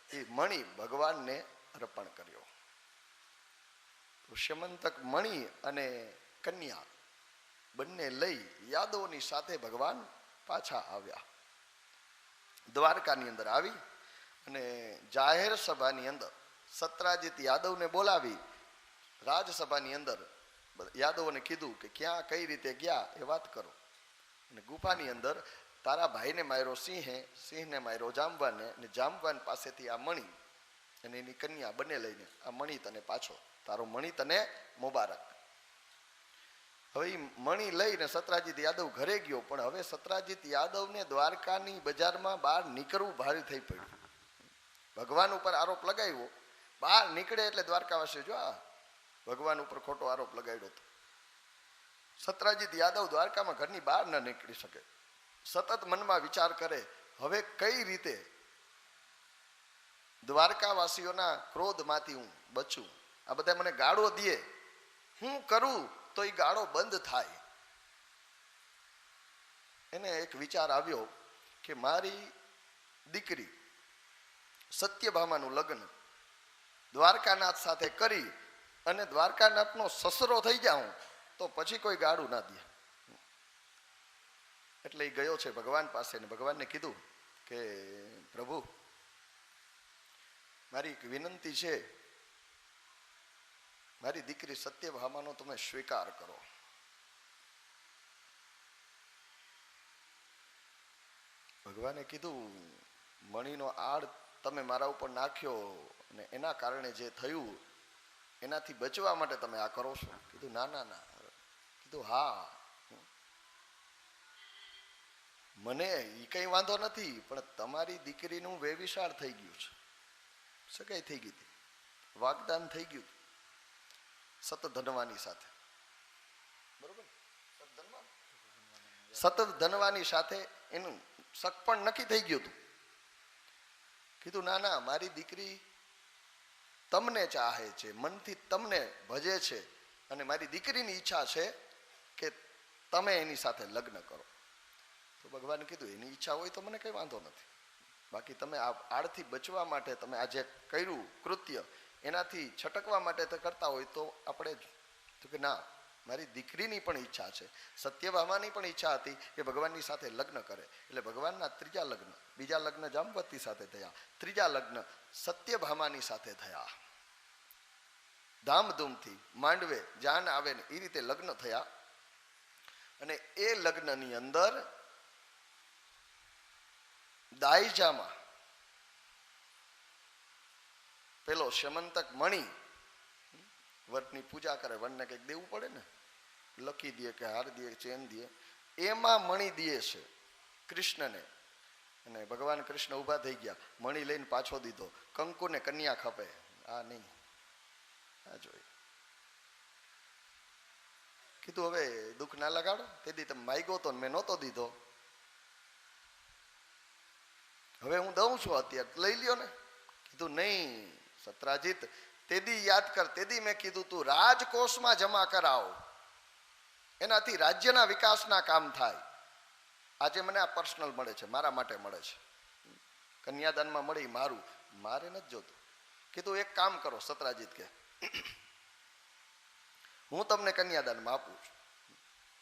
એ મણી ભગવાનને અર્પણ કર્યો. શ્યમંતક મણી અને કન્યા બંને લઈ યાદવોની સાથે ભગવાન પાછા આવ્યા. દ્વારકાની અંદર આવી અને જાહેર સભાની અંદર સત્રાજીત યાદવને બોલાવી રાજસભાની અંદર યાદવોને કીધું કે ક્યાં કઈ રીતે ગયા એ વાત કરો. અને ગુફાની અંદર તારા ભાઈને માર્યો સિંહે, સિંહને માર્યો જામવાને, અને જામવાન પાસેથી આ મણી અને એની કન્યા બંને લઈને આ મણી તને પાછો, તારો મણી તને મુબારક. હવે એ મણી લઈને સત્રાજીત યાદવ ઘરે ગયો, પણ હવે સત્રાજીત યાદવને દ્વારકાની બજારમાં બહાર નીકળવું ભારે થઈ પડ્યું. ભગવાન ઉપર આરોપ લગાવ્યો, બહાર નીકળે એટલે દ્વારકાવાસી જો આ ભગવાન ઉપર ખોટો આરોપ લગાવ્યો હતો. સત્રાજીત યાદવ દ્વારકામાં ઘરની બહાર ન નીકળી શકે. સતત મનમાં વિચાર કરે, હવે કઈ રીતે દ્વારકાવાસીઓના ક્રોધમાંથી હું બચું. આ બધા મને ગાળો દે, હું કરું તો એ ગાળો બંધ થાય. એને એક વિચાર આવ્યો કે મારી દીકરી સત્યભામાનું લગ્ન દ્વારકાનાથ સાથે કરી અને દ્વારકાનાથનો સસરો થઈ જાઉં તો પછી કોઈ ગાળું ના દે. એટલે એ ગયો છે ભગવાન પાસે ને ભગવાનને કીધું કે પ્રભુ, મારી એક વિનંતી છે, મારી દીકરી સત્યભામાનો તમે સ્વીકાર કરો. ભગવાને કીધું, મણીનો આડ તમે મારા ઉપર નાખ્યો અને એના કારણે જે થયું એનાથી બચવા માટે તમે આ કરો છો. કીધું ના ના ના. કીધું હા, મને એ કઈ વાંધો નથી, પણ તમારી દીકરીનું વેવિશાળ થઈ ગયું છે, સગાઈ થઈ ગઈ હતી, વાગદાન થઈ ગયું સત ધનવાની સાથે. બરોબર, સતત ધનવાની સાથે એનું શક પણ નક્કી થઈ ગયું હતું. કીધું ના ના, મારી દીકરી તમને ચાહે છે, મનથી તમને ભજે છે, અને મારી દીકરીની ઈચ્છા છે કે તમે એની સાથે લગ્ન કરો. તો ભગવાને કીધું એની ઈચ્છા હોય તો મને કઈ વાંધો નથી, બાકી તમે આ આડથી બચવા માટે તમે આ જે કર્યું કૃત્ય એનાથી છટકવા માટે કરતા હોય તો આપણે તો કે ના, મારી દીકરીની પણ ઈચ્છા છે, સત્યભામાની પણ ઈચ્છા હતી કે ભગવાનની સાથે લગ્ન કરે. એટલે ભગવાનના ત્રીજા લગ્ન, બીજા લગ્ન જામવતી સાથે થયા, ત્રીજા લગ્ન સત્યભામાની સાથે થયા. ધામધૂમથી માંડવે જાન આવે ને એ રીતે લગ્ન થયા. અને એ લગ્નની અંદર દાઈજામાં પેલો શ્યમંતક મણી વટની પૂજા કરે, વનને કંઈક દેવું પડે ને, લકી દે કે હાર દે, ચેન દે, એમાં મણી દે છે કૃષ્ણને. અને ભગવાન કૃષ્ણ ઊભા થઈ ગયા, મણી લઈને પાછો દીધો. કંકુને કન્યા ખપે, આ નહીં, આ જોઈ. કીધું હવે દુઃખ ના લગાડો, તેથી તમે માગ્યો તો મેં નહોતો દીધો, હવે હું દઉં છું અત્યારે લઈ લ્યો ને. કીધું નહીં સત્રાજીત, તેદી યાદ કર, તેદી મેં કીધું તું રાજકોષમાં જમા કરાવો, એનાથી રાજ્યના વિકાસના કામ થાય. આજે મને આ પર્સનલ મળે છે, મારા માટે મળે છે, કન્યાદાનમાં મળી, મારું મારે નથી જોતું. કીધું એક કામ કરો સત્રાજીત, કે હું તમને કન્યાદાનમાં આપું છું,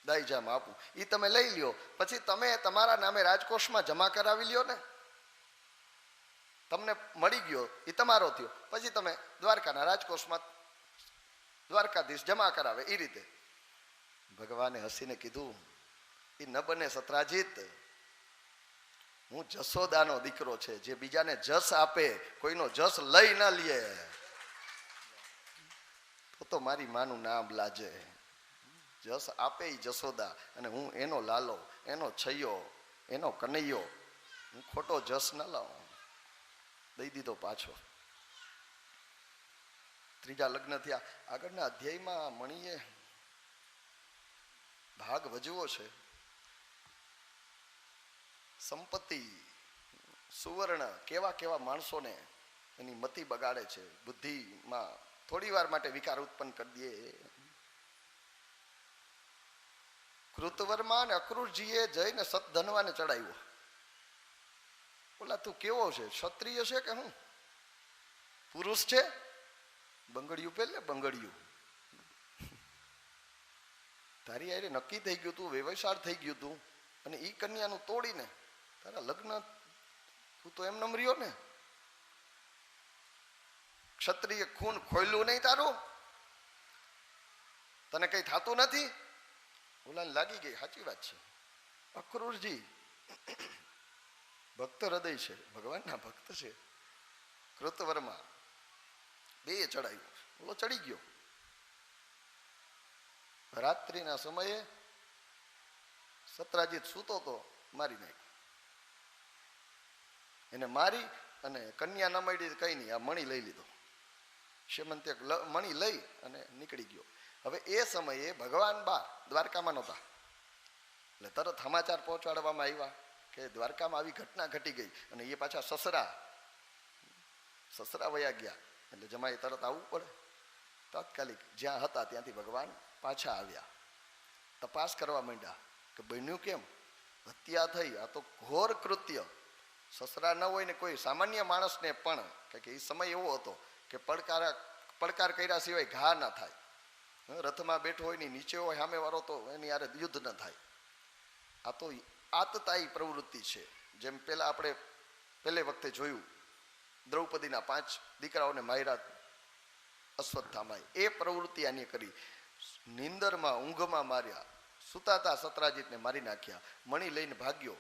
દાઈજામાં આપું, એ તમે લઈ લ્યો, પછી તમે તમારા નામે રાજકોષમાં જમા કરાવી લ્યો ને, તમને મળી ગયો એ તમારો થયો, પછી તમે દ્વારકાના રાજકોષમાં દ્વારકાધીશ જમા કરાવે એ રીતે. ભગવાને હસીને કીધું, એ ન બને સત્રાજીત, હું જશોદાનો દીકરો છે, જે બીજાને જસ આપે, કોઈનો જસ લઈ ન લે, તો મારી માનું નામ લાજે. જસ આપે એ જશોદા, અને હું એનો લાલો, એનો છૈયો, એનો કનૈયો, હું ખોટો જસ ન લાવું. દઈ દીધો પાછો. ત્રીજા લગ્ન થયા. આગળના અધ્યાયમાં મણીએ ભાગ ભજવો છે. સંપત્તિ, સુવર્ણ કેવા કેવા માણસોને એની મતિ બગાડે છે, બુદ્ધિમાં થોડી વાર માટે વિકાર ઉત્પન્ન કરી દે. કૃતવર્મા અને અક્રૂરજીએ જઈને સતધનવાને ચડાવ્યો. બોલા તું કેવો છે, ક્ષત્રિય છે કે હું? પુરુષ છે, બંગડિયું પહેલે બંગડિયું. તારી આરે નક્કી થઈ ગયું તું, વ્યવસાય થઈ ગયું તું, અને ઈ કન્યાનું તોડીને તારા લગ્ન, તું તો એમ નમ રહ્યો ને. ક્ષત્રિય ખૂન ખોયલું નહીં તારું, તને કઈ થતું નથી. ઓલાને લાગી ગઈ, સાચી વાત છે. અક્રૂરજી ભક્ત હૃદય છે, ભગવાનના ભક્ત છે. કૃતવર્મા બે ચડાયું, ઓલો ચડી ગયો. રાત્રિના સમયે સત્રાજીત સૂતો તો મારી નાખ્યો. એને મારી અને કન્યા ન મળી, કઈ નહીં, આ મણી લઈ લીધો. શ્રીમંતે મણી લઈ અને નીકળી ગયો. હવે એ સમયે ભગવાન બહાર દ્વારકામાં નહોતા, એટલે તરત સમાચાર પહોંચાડવામાં આવ્યા કે દ્વારકામાં આવી ઘટના ઘટી ગઈ. અને એ પાછા સસરા વયા ગયા, એટલે જમાએ તરત આવવું પડે. તાત્કાલિક જ્યાં હતા ત્યાંથી ભગવાન પાછા આવ્યા, તપાસ કરવા માંડ્યા કે બન્યું કેમ, હત્યા થઈ. આ તો ઘોર કૃત્ય. સસરા ન હોય ને કોઈ સામાન્ય માણસને પણ, કે એ સમય એવો હતો કે પડકાર કર્યા સિવાય ઘા ના થાય. રથમાં બેઠો હોય ને નીચે હોય સામે વાળો, તો એની યારે યુદ્ધ ન થાય. આ તો આતતાયી પ્રવૃત્તિ છે. જેમ પેલા આપણે પહેલે વખતે જોયું, દ્રૌપદીના 5 દીકરાઓને માર્યા અશ્વત્થામાએ, એ પ્રવૃત્તિ આની કરી. નિંદરમાં ઊંઘમાં માર્યા, સુતાતા સત્રાજીતને મારી નાખ્યા, મણી લઈને ભાગ્યો.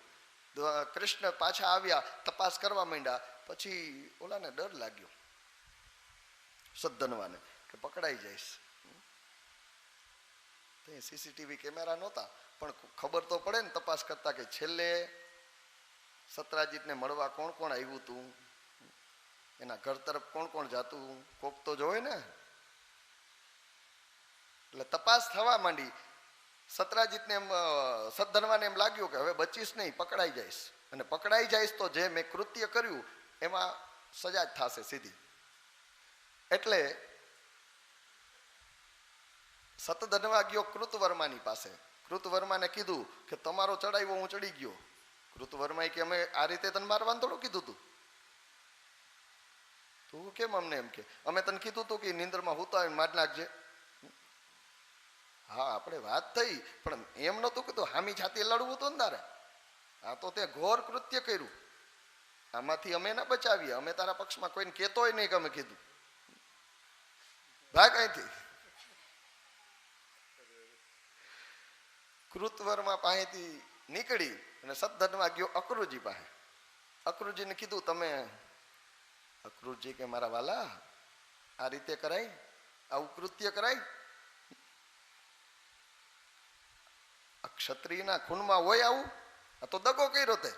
કૃષ્ણ પાછા આવ્યા, તપાસ કરવા માંડ્યા. પછી ઓલાને ડર લાગ્યો, સદ્ધનવાને, કે પકડાઈ જઈશ. સીસીટીવી કેમેરા નહોતા, પણ ખબર તો પડે ને તપાસ કરતા કે છેલ્લે સત્રાજીતને મળવા કોણ કોણ આવ્યું હતું, એના ઘર તરફ કોણ કોણ જાતું, કોક તો જોવે ને. એટલે તપાસ થવા માંડી. સત્રાજીતને એમ, સદ્ધનવાને એમ લાગ્યું કે હવે બચીશ નહીં, પકડાઈ જઈશ. અને પકડાઈ જઈશ તો જે મેં કૃત્ય કર્યું એમાં સજા જ થશે સીધી. એટલે સતધનવા ગયો કૃતવર્માની પાસે. કૃતવર્માને કીધું કે તમારો ચડાવ્યો હું ચડી ગયો. કૃતવર્માએ કે અમે આ રીતે તને મારવાનું થોડું કીધું તું, તું કેમ અમને એમ કે, અમે તને કીધું તું કે નિંદરમાં હુતા હોય મારી નાખજે. હા આપણે વાત થઈ, પણ એમ નતું કીધું હામી છાતી લડવું હતું ને તારે. આ તો તે ઘોર કૃત્ય કર્યું, આમાંથી અમે ના બચાવીએ. અમે તારા પક્ષમાં કોઈને કહેતોય નહીં કે અમે કીધું, ભાગ અહીંથી. કૃતવર્મા પાસેથી નીકળી અને સદ્ધનવા ગયો અક્રૂરજી પાસે. અક્રૂરજીને કીધું, તમે, અક્રૂરજી કે મારા વાલા, આ રીતે કરાય, આવું કૃત્ય કરાય? ક્ષત્રિયના ખૂનમાં હોય આવું? આ તો દગો કર્યો તે.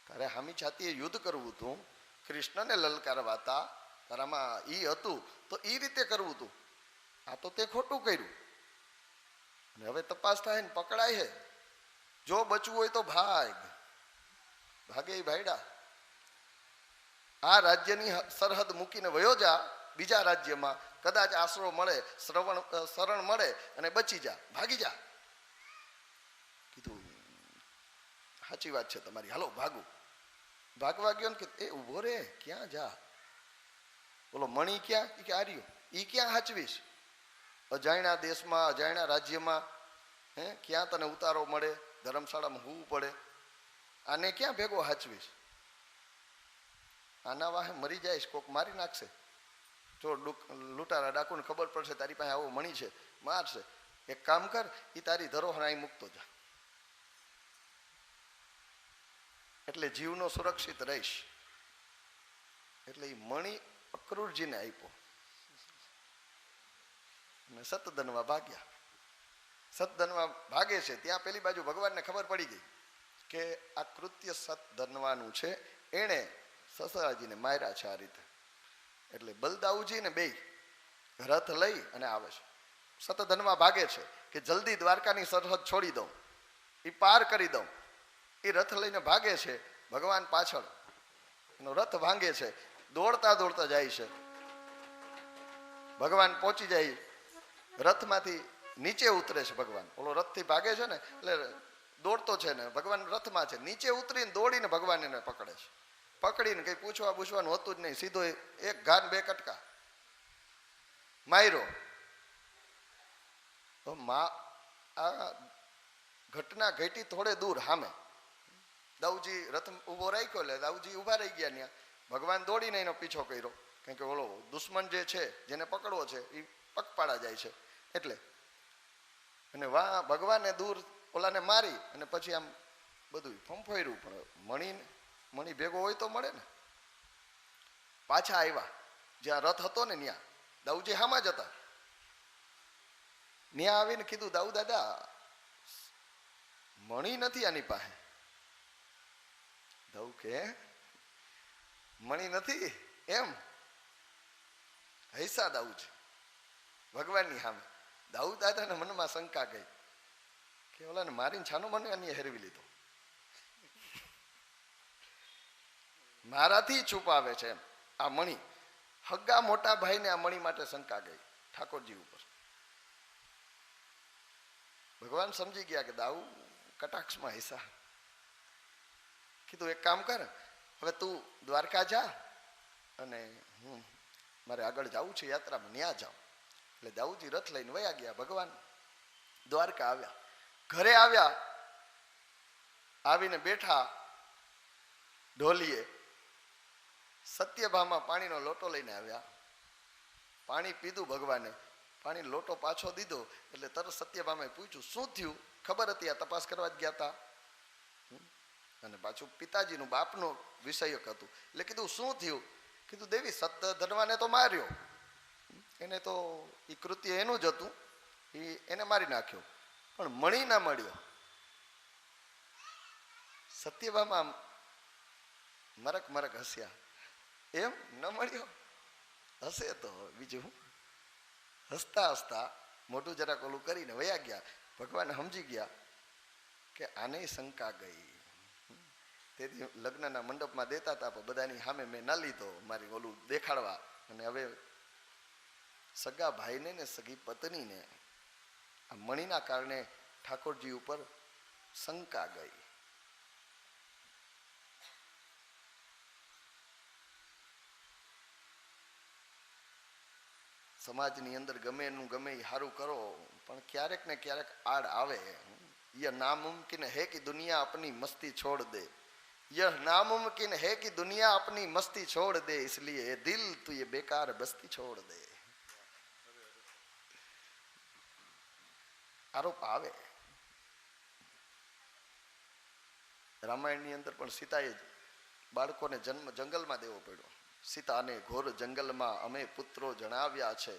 તારે હામી છાતીએ યુદ્ધ કરવું હતું, કૃષ્ણને લલકારવા હતા, તારામાં ઈ હતું તો ઈ રીતે કરવું હતું. આ તો તે ખોટું કર્યું. અને હવે તપાસ થાય ને પકડાય છે. જો બચવું હોય તો ભાગે ભાઈડા. આ રાજ્યની સરહદ મૂકીને વયો જા બીજા રાજ્યમાં, કદાચ આશરો મળે, શરણ મળે અને બચી જા, ભાગી જા. કીધું સાચી વાત છે તમારી, હાલો ભાગું. ભાગવા ગયો ને કે એ ઉભો રે, ક્યાં જા? બોલો મણી ક્યાં? કે આર્યો, ઈ ક્યાં હાચવીશ? અજાણ્યા દેશમાં, અજાણ્યા રાજ્યમાં, ક્યાં તને ઉતારો મળે, ધર્મશાળામાં હોવું પડે, આને ક્યાં ભેગો હાચવીશ? આના વાહે મરી જાયશ, કોક મારી નાખશે. જો લૂંટારા ડાકુને ખબર પડશે તારી પાસે આવો મણી છે, મારશે. એક કામ કર, એ તારી ધરોહર અહીં મૂકતો જા, એટલે જીવનો સુરક્ષિત રહીશ. એટલે એ મણી અક્રૂરજીને આપ્યો અને સતધનવા ભાગ્યા. સતધનવા ભાગે છે ત્યાં પેલી બાજુ ભગવાનને ખબર પડી ગઈ કે આ કૃત્ય સતધનવાનું છે, એણે સસરાજીને માર્યા છે આ રીતે. એટલે બલદાઉજી ને બે રથ લઈ અને આવે છે. સતધનવા ભાગે છે કે જલ્દી દ્વારકાની સરહદ છોડી દઉં, એ પાર કરી દઉં. એ રથ લઈને ભાગે છે, ભગવાન પાછળ એનો રથ ભાંગે છે, દોડતા દોડતા જાય છે. ભગવાન પહોંચી જાય, રથમાંથી નીચે ઉતરે છે ભગવાન. ઓલો રથથી ભાગે છે ને એટલે દોડતો છે ને ભગવાન રથમાં છે, નીચે ઉતરીને દોડીને ભગવાન એને પકડે છે. પકડીને કઈ પૂછવાનું હોતું જ નહીં, સીધો એક ઘાન બે કટકા માર્યો. તો આ ઘટના ઘટી થોડે દૂર સામે દાઉજી રથ ઉભો રાખ્યો એટલે દાઉજી ઉભા રહી ગયા ત્યાં. ભગવાન દોડીને એનો પીછો કર્યો, કારણ કે ઓલો દુશ્મન જે છે જેને પકડવો છે એ પગપાળા જાય છે એટલે. અને વાહ ભગવાને દૂર ઓલાને મારી અને પછી આમ બધું ફંફોર્યું. પણ મણી ભેગો હોય તો મળે ને. પાછા આવ્યા જ્યાં રથ હતો ને ત્યાં દાઉજી હામાં જ હતા. ત્યાં આવીને કીધું, દાઉ દાદા મણી નથી આની પાસે. દાઉ કે મણી નથી એમ? હૈસા દાઉજી ભગવાનની સામે. દાઉ દાદાને મનમાં શંકા ગઈ કે ઓલાને મારીને છાનો મને આની હેરવી લીધો, મારાથી છુપાવે છે એમ આ મણી. હગ્ગા મોટા ભાઈને આ મણી માટે શંકા ગઈ ઠાકોરજી ઉપર. ભગવાન સમજી ગયા કે દાઉ કટાક્ષમાં હિસ્સા. કીધું એક કામ કર, હવે તું દ્વારકા જા અને હું મારે આગળ જવું છે યાત્રામાં, ન્યા જાઉં. એટલે દાઉજી રથ લઈને વયા ગયા. ભગવાન દ્વારકા આવ્યા. ઘરે આવ્યા, આવીને બેઠા ઢોલીએ. સત્યભામા પાણીનો લોટો લઈને આવ્યા. પાણી પીધું ભગવાને, પાણી લોટો પાછો દીધો એટલે તરત સત્યભામાએ પૂછ્યું શું થયું. ખબર હતી આ તપાસ કરવા જ ગયા હતા. અને પાછું પિતાજીનું બાપનો વિષયક હતું એટલે કીધું શું થયું. કીધું દેવી સત્યધર્માને તો માર્યો, એને તો એ કૃત્ય એનું જ હતું, એને મારી નાખ્યો, પણ મણી ના મળ્યો. સત્યભામા મરક મરક હસ્યા. એમ ન મળ્યો? હશે તો બીજું હું. હસતા હસતા મોટું જરાક ઓલું કરીને વયા ગયા. ભગવાન સમજી ગયા કે આને શંકા ગઈ. તેથી લગ્નના મંડપમાં દેતા હતા પણ બધાની સામે મેં ના લીધો મારી ઓલું દેખાડવા. અને હવે સગા ભાઈને ને સગી પત્નીને આ મણીના કારણે ઠાકોરજી ઉપર શંકા ગઈ. સમાજની અંદર ગમે એનું ગમે એ સારું કરો પણ ક્યારેક ને ક્યારેક આડ આવે. યહ નામુમકિન હે કે દુનિયા अपनी मस्ती छोड़ दे, यह नामुमकिन है कि दुनिया अपनी मस्ती छोड़ दे, इसलिए दिल तू ये बेकार बस्ती छोड़ दे. આરોપ આવે. રામાયણની અંદર પણ સીતાએ બાળકોને જન્મ જંગલમાં દેવો પડ્યો. સીતાને ઘોર જંગલમાં અમે પુત્રો જણાવ્યા છે,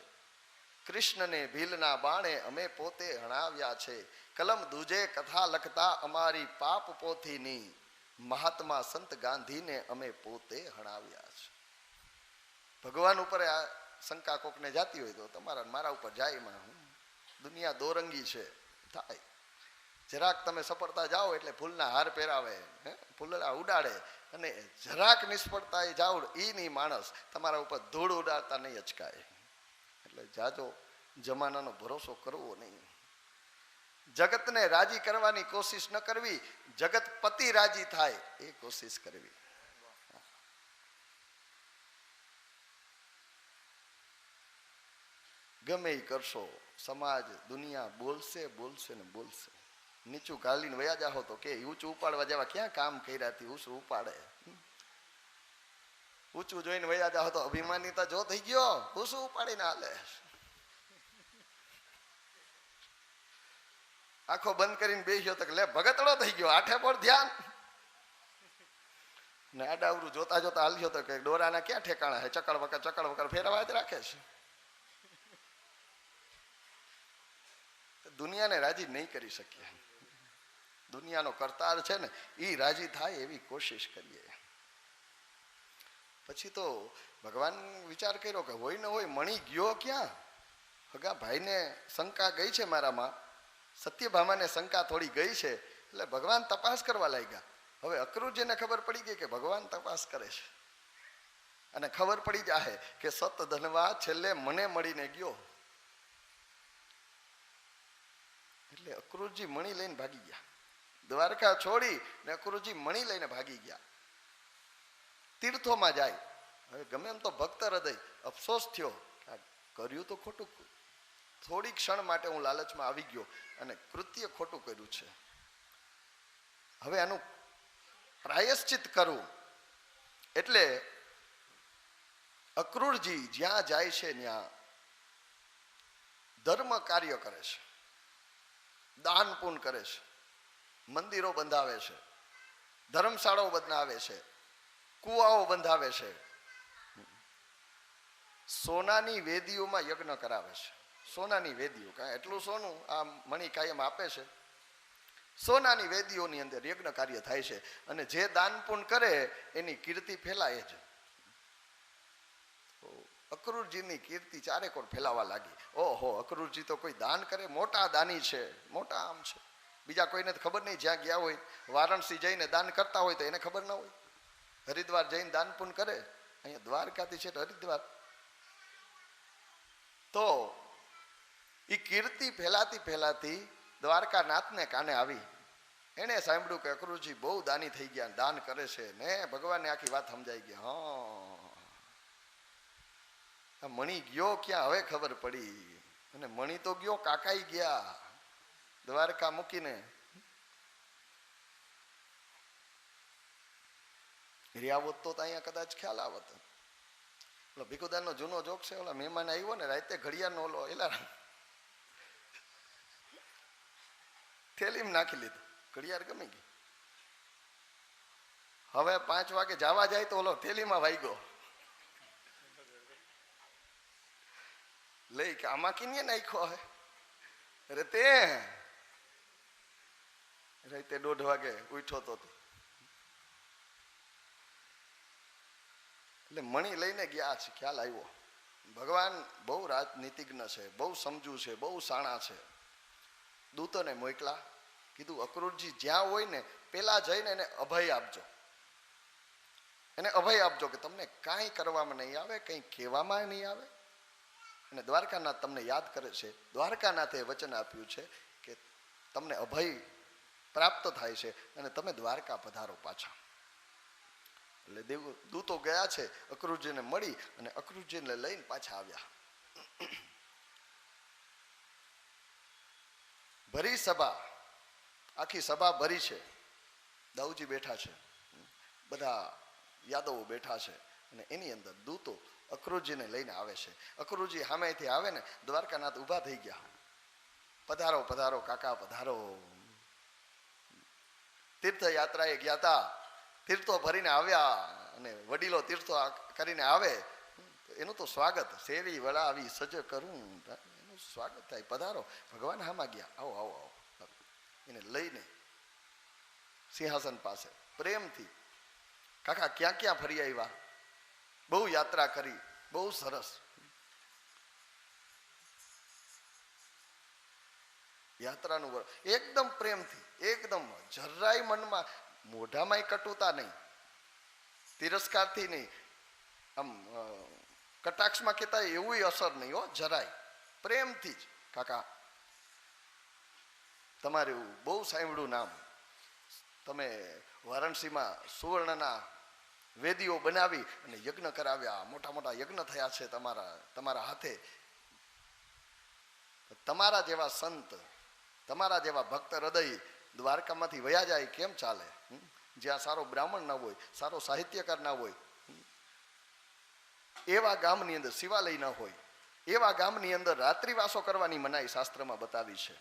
કૃષ્ણને ભીલના બાણે અમે પોતે હણાવ્યા છે, કલમ દૂજે કથા લખતા અમારી પાપ પોથીની, મહાત્મા સંત ગાંધીને અમે પોતે હણાવ્યા છે. ભગવાન ઉપર આ શંકા કોકને જાતી હોય તો તમારા મારા ઉપર જાય. માં હું દુનિયા દોરંગી છે થાય. જરાક તમે સફળતા જાઓ એટલે ફૂલના હાર પહેરાવે, ફૂલડા ઉડાડે, અને જરાક નિષ્ફળતા એ જાઓ ઈ માણસ તમારા ઉપર ધૂળ ઉડાડતા નહીં અચકાય. એટલે જાજો જમાનાનો ભરોસો કરવો નહીં. જગતને રાજી કરવાની કોશિશ ન કરવી, જગત પતિ રાજી થાય એ કોશિશ કરવી. ગમે એ કરશો, સમાજ દુનિયા બોલશે બોલશે ને બોલશે. નીચું ગાલીને વયા જાહો તો કે ઊંચું ઉપાડવા જેવા ક્યાં કામ કર્યા હતી, ઊંચું ઉપાડે. ઊંચું જોઈને વયા જાહો તો અભિમાનીતા જો થઈ ગયો, ઊંચું ઉપાડીને હાલે. આંખો બંધ કરીને બેસ્યો તો લે ભગતડો થઈ ગયો, આઠે પર ધ્યાન. ને આડાવરું જોતા જોતા હાલ્યો તો કે ડોરાના ક્યાં ઠેકાણા હે, ચકડ વકર ફેરવા જ રાખે છે. દુનિયાને રાજી નહીં કરી શકીએ. દુનિયાનો કરતાર છે ને એ રાજી થાય એવી કોશિશ કરીએ. પછી તો ભગવાન વિચાર કર્યો કે હોય ને હોય મણી ગયો ક્યાં. હગા ભાઈને શંકા ગઈ છે મારામાં, સત્યભામાને શંકા થોડી ગઈ છે એટલે ભગવાન તપાસ કરવા લાગ્યા. હવે અક્રૂરજીને ખબર પડી ગઈ કે ભગવાન તપાસ કરે છે અને ખબર પડી જાય કે સત ધનવા છેલ્લે મને મળીને ગયો. એટલે અક્રૂરજી મણી લઈને ભાગી ગયા. દ્વારકા છોડી ને અક્રૂરજી મણી લઈને ભાગી ગયા. તીર્થોમાં જાય. હવે ગમે એમ તો ભક્ત હૃદય અફસોસ થયો, કર્યું તો ખોટું, થોડી ક્ષણ માટે હું લાલચમાં આવી ગયો અને કૃત્ય ખોટું કર્યું છે. હવે આનું પ્રાયશ્ચિત કરવું. એટલે અક્રૂરજી જ્યાં જાય છે ત્યાં ધર્મ કાર્ય કરે છે, દાન પૂન કરે છે, મંદિરો બંધાવે છે, ધર્મશાળાઓ બનાવે છે, કુવાઓ બંધાવે છે, સોનાની વેદીઓમાં યજ્ઞ કરાવે છે. સોનાની વેદીઓ, કાંઈ એટલું સોનું આ મણી કાયમ આપે છે. સોનાની વેદીઓની અંદર યજ્ઞ કાર્ય થાય છે અને જે દાન પૂન કરે એની કીર્તિ ફેલાય છે. અક્રૂરજીની કીર્તિ ચારેકોર ફેલાવા લાગી. ઓહો, અક્રૂરજી તો કોઈ દાન કરે, મોટા દાની છે, મોટા આમ છે. બીજા કોઈને ખબર નહીં, જ્યાં ગયા હોય વારાણસી જઈને દાન કરતા હોય તો એને ખબર ના હોય. હરિદ્વાર જઈને દાન પૂન કરે, અહીંયા દ્વારકાથી છે હરિદ્વાર. તો એ કીર્તિ ફેલાતી ફેલાતી દ્વારકાનાથને કાને આવી. એને સાંભળ્યું કે અક્રૂરજી બહુ દાની થઈ ગયા, દાન કરે છે ને. ભગવાનને આખી વાત સમજાઈ ગઈ. હા, મણી ગયો ક્યાં હવે ખબર પડી. અને મણી તો ગયો, કાકાઈ ગયા દ્વારકા મૂકીને. રિયાવત તો અહીંયા કદાચ ખ્યાલ આવત. ઓલો ભીખુદાનનો જૂનો જોક છે, ઓલા મહેમાન આવ્યો ને રાતે ઘડિયાળનો ઓલો એલાર્મ થેલીમાં નાખી લીધું, ઘડિયાળ ગમી ગઈ. હવે 5 વાગે જવા જાય તો ઓલો થેલીમાં વાગ્યો. લઈ કે આમાં કિને નાખ્યો હે. અરે તે રાતે 1:30 વાગે ઉઠ્યો તો. એટલે મણી લઈને ગયા છે, ખ્યાલ આવ્યો. ભગવાન બહુ રાજનીતિજ્ઞ છે, બહુ સમજુ છે, બહુ શાણા છે. દૂતોને મોકલા, કીધું અક્રૂરજી જ્યાં હોય ને પેલા જઈને એને અભય આપજો. એને અભય આપજો કે તમને કાંઈ કરવામાં નહીં આવે, કંઈ કહેવામાં નહીં આવે. અને દ્વારકાનાથ તમને યાદ કરે છે. દ્વારકાનાથે વચન આપ્યું છે કે તમને અભય પ્રાપ્ત થાય છે અને તમે દ્વારકા પધારો પાછા. એટલે દૂતો ગયા છે, અક્રૂરજીને મળી અને અક્રૂરજીને લઈને પાછા આવ્યા. ભરી સભા, આખી સભા ભરી છે. દાઉજી બેઠા છે, બધા યાદવો બેઠા છે અને એની અંદર દૂતો અક્રૂરજીને લઈને આવે છે. અક્રૂરજી સામેથી આવે ને દ્વારકાનાથ ઊભા થઈ ગયા. પધારો પધારો કાકા પધારો. તીર્થયાત્રાએ ગયા હતા, તીર્થો ભરીને આવ્યા અને વડીલો તીર્થો કરીને આવે એનું તો સ્વાગત. સેવી વળાવી સજ કરું, એનું સ્વાગત થાય. પધારો. ભગવાન હામાં ગયા, આવો આવો આવો. એને લઈને સિંહાસન પાસે પ્રેમથી, કાકા ક્યાં ક્યાં ફરી આવ્યા, બહુ યાત્રા કરી, બહુ સરસ. યાત્રાનું એકદમ પ્રેમથી, એકદમ જરાય મનમાં મોઢામાં કટુતા નહીં, તિરસ્કારથી નહીં, આમ કટાક્ષમાં કહેતા એવું અસર નહીં હો, જરાય પ્રેમથી જ. કાકા તમારું બહુ સાંભળ્યું નામ, તમે વારાણસીમાં સુવર્ણના વેદીઓ બનાવી અને યજ્ઞ કરાવ્યા, મોટા મોટા યજ્ઞ થયા છે તમારા હાથે. તમારા જેવા સંત, તમારા જેવા ભક્ત હૃદય દ્વારકામાંથી વયા જાય કેમ ચાલે? જ્યાં સારો બ્રાહ્મણ ના હોય, સારો સાહિત્યકાર ના હોય, એવા ગામની અંદર શિવાલય ના હોય, એવા ગામની અંદર રાત્રિવાસો કરવાની મનાઈ શાસ્ત્રમાં બતાવી છે.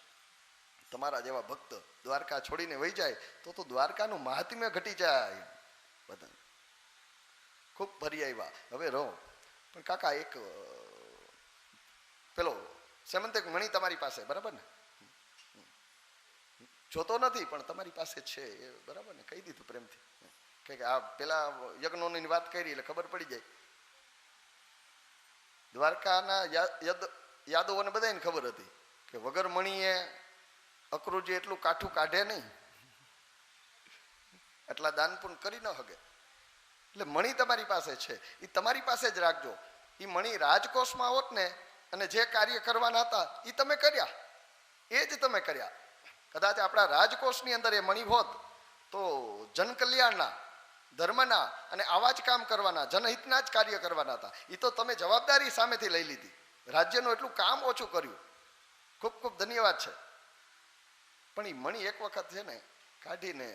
તમારા જેવા ભક્ત દ્વારકા છોડીને વહી જાય તો દ્વારકાનું મહાત્મ્ય ઘટી જાય. બધા ખૂબ ફરી આવ્યા, હવે રહો. પણ કાકા એક પેલો સેમંતિક મણી તમારી પાસે, બરાબર ને? જોતો નથી પણ તમારી પાસે છે, એ બરાબર ને? કહી દીધું પ્રેમથી કે આ પેલા યજ્ઞોની વાત કરી એટલે ખબર પડી જાય. દ્વારકાના યાદવોને બધાને ખબર હતી કે વગર મણીએ અક્રૂરજી એટલું કાઠું કાઢે નહીં, એટલા દાન પૂન કરી ન શકે. એટલે મણી તમારી પાસે છે, એ તમારી પાસે જ રાખજો. એ મણી રાજકોષમાં હોત ને અને જે કાર્ય કરવાના હતા એ તમે કર્યા, એ જ તમે કર્યા. કદાચ આપણા રાજકોષની અંદર એ મણી હોત તો જનકલ્યાણના ધર્મના અને આવા જ કામ કરવાના, જનહિતના જ કાર્ય કરવાના હતા. એ તો તમે જવાબદારી સામેથી લઈ લીધી, રાજ્યનું એટલું કામ ઓછું કર્યું. ખૂબ ખૂબ ધન્યવાદ છે. પણ એ મણી એક વખત છે ને કાઢીને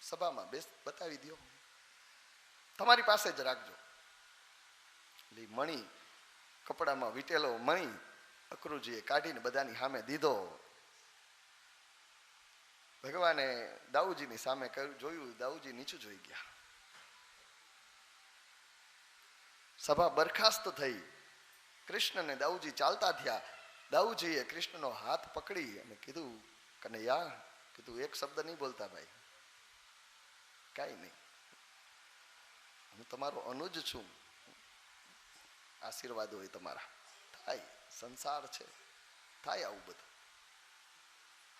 સભામાં બતાવી દો, તમારી પાસે જ રાખજો. એટલે મણી કપડામાં વીટેલો મણી અક્રુજીએ કાઢીને બધાની સામે દીધો. ભગવાને દાઉજીની સામે જોયું, દાઉજી નીચું જોઈ ગયા. સભા બરખાસ્ત થઈ. કૃષ્ણ ને દાઉજી ચાલતા થયા. દાઉજીએ કૃષ્ણનો હાથ પકડી અને કીધું, કનૈયા, કીધું એક શબ્દ નહીં બોલતા ભાઈ, કાંઈ નહીં, હું તમારો અનુજ છું, આશીર્વાદ હોય તમારા, થાય, સંસાર છે, થાય આવું બધું.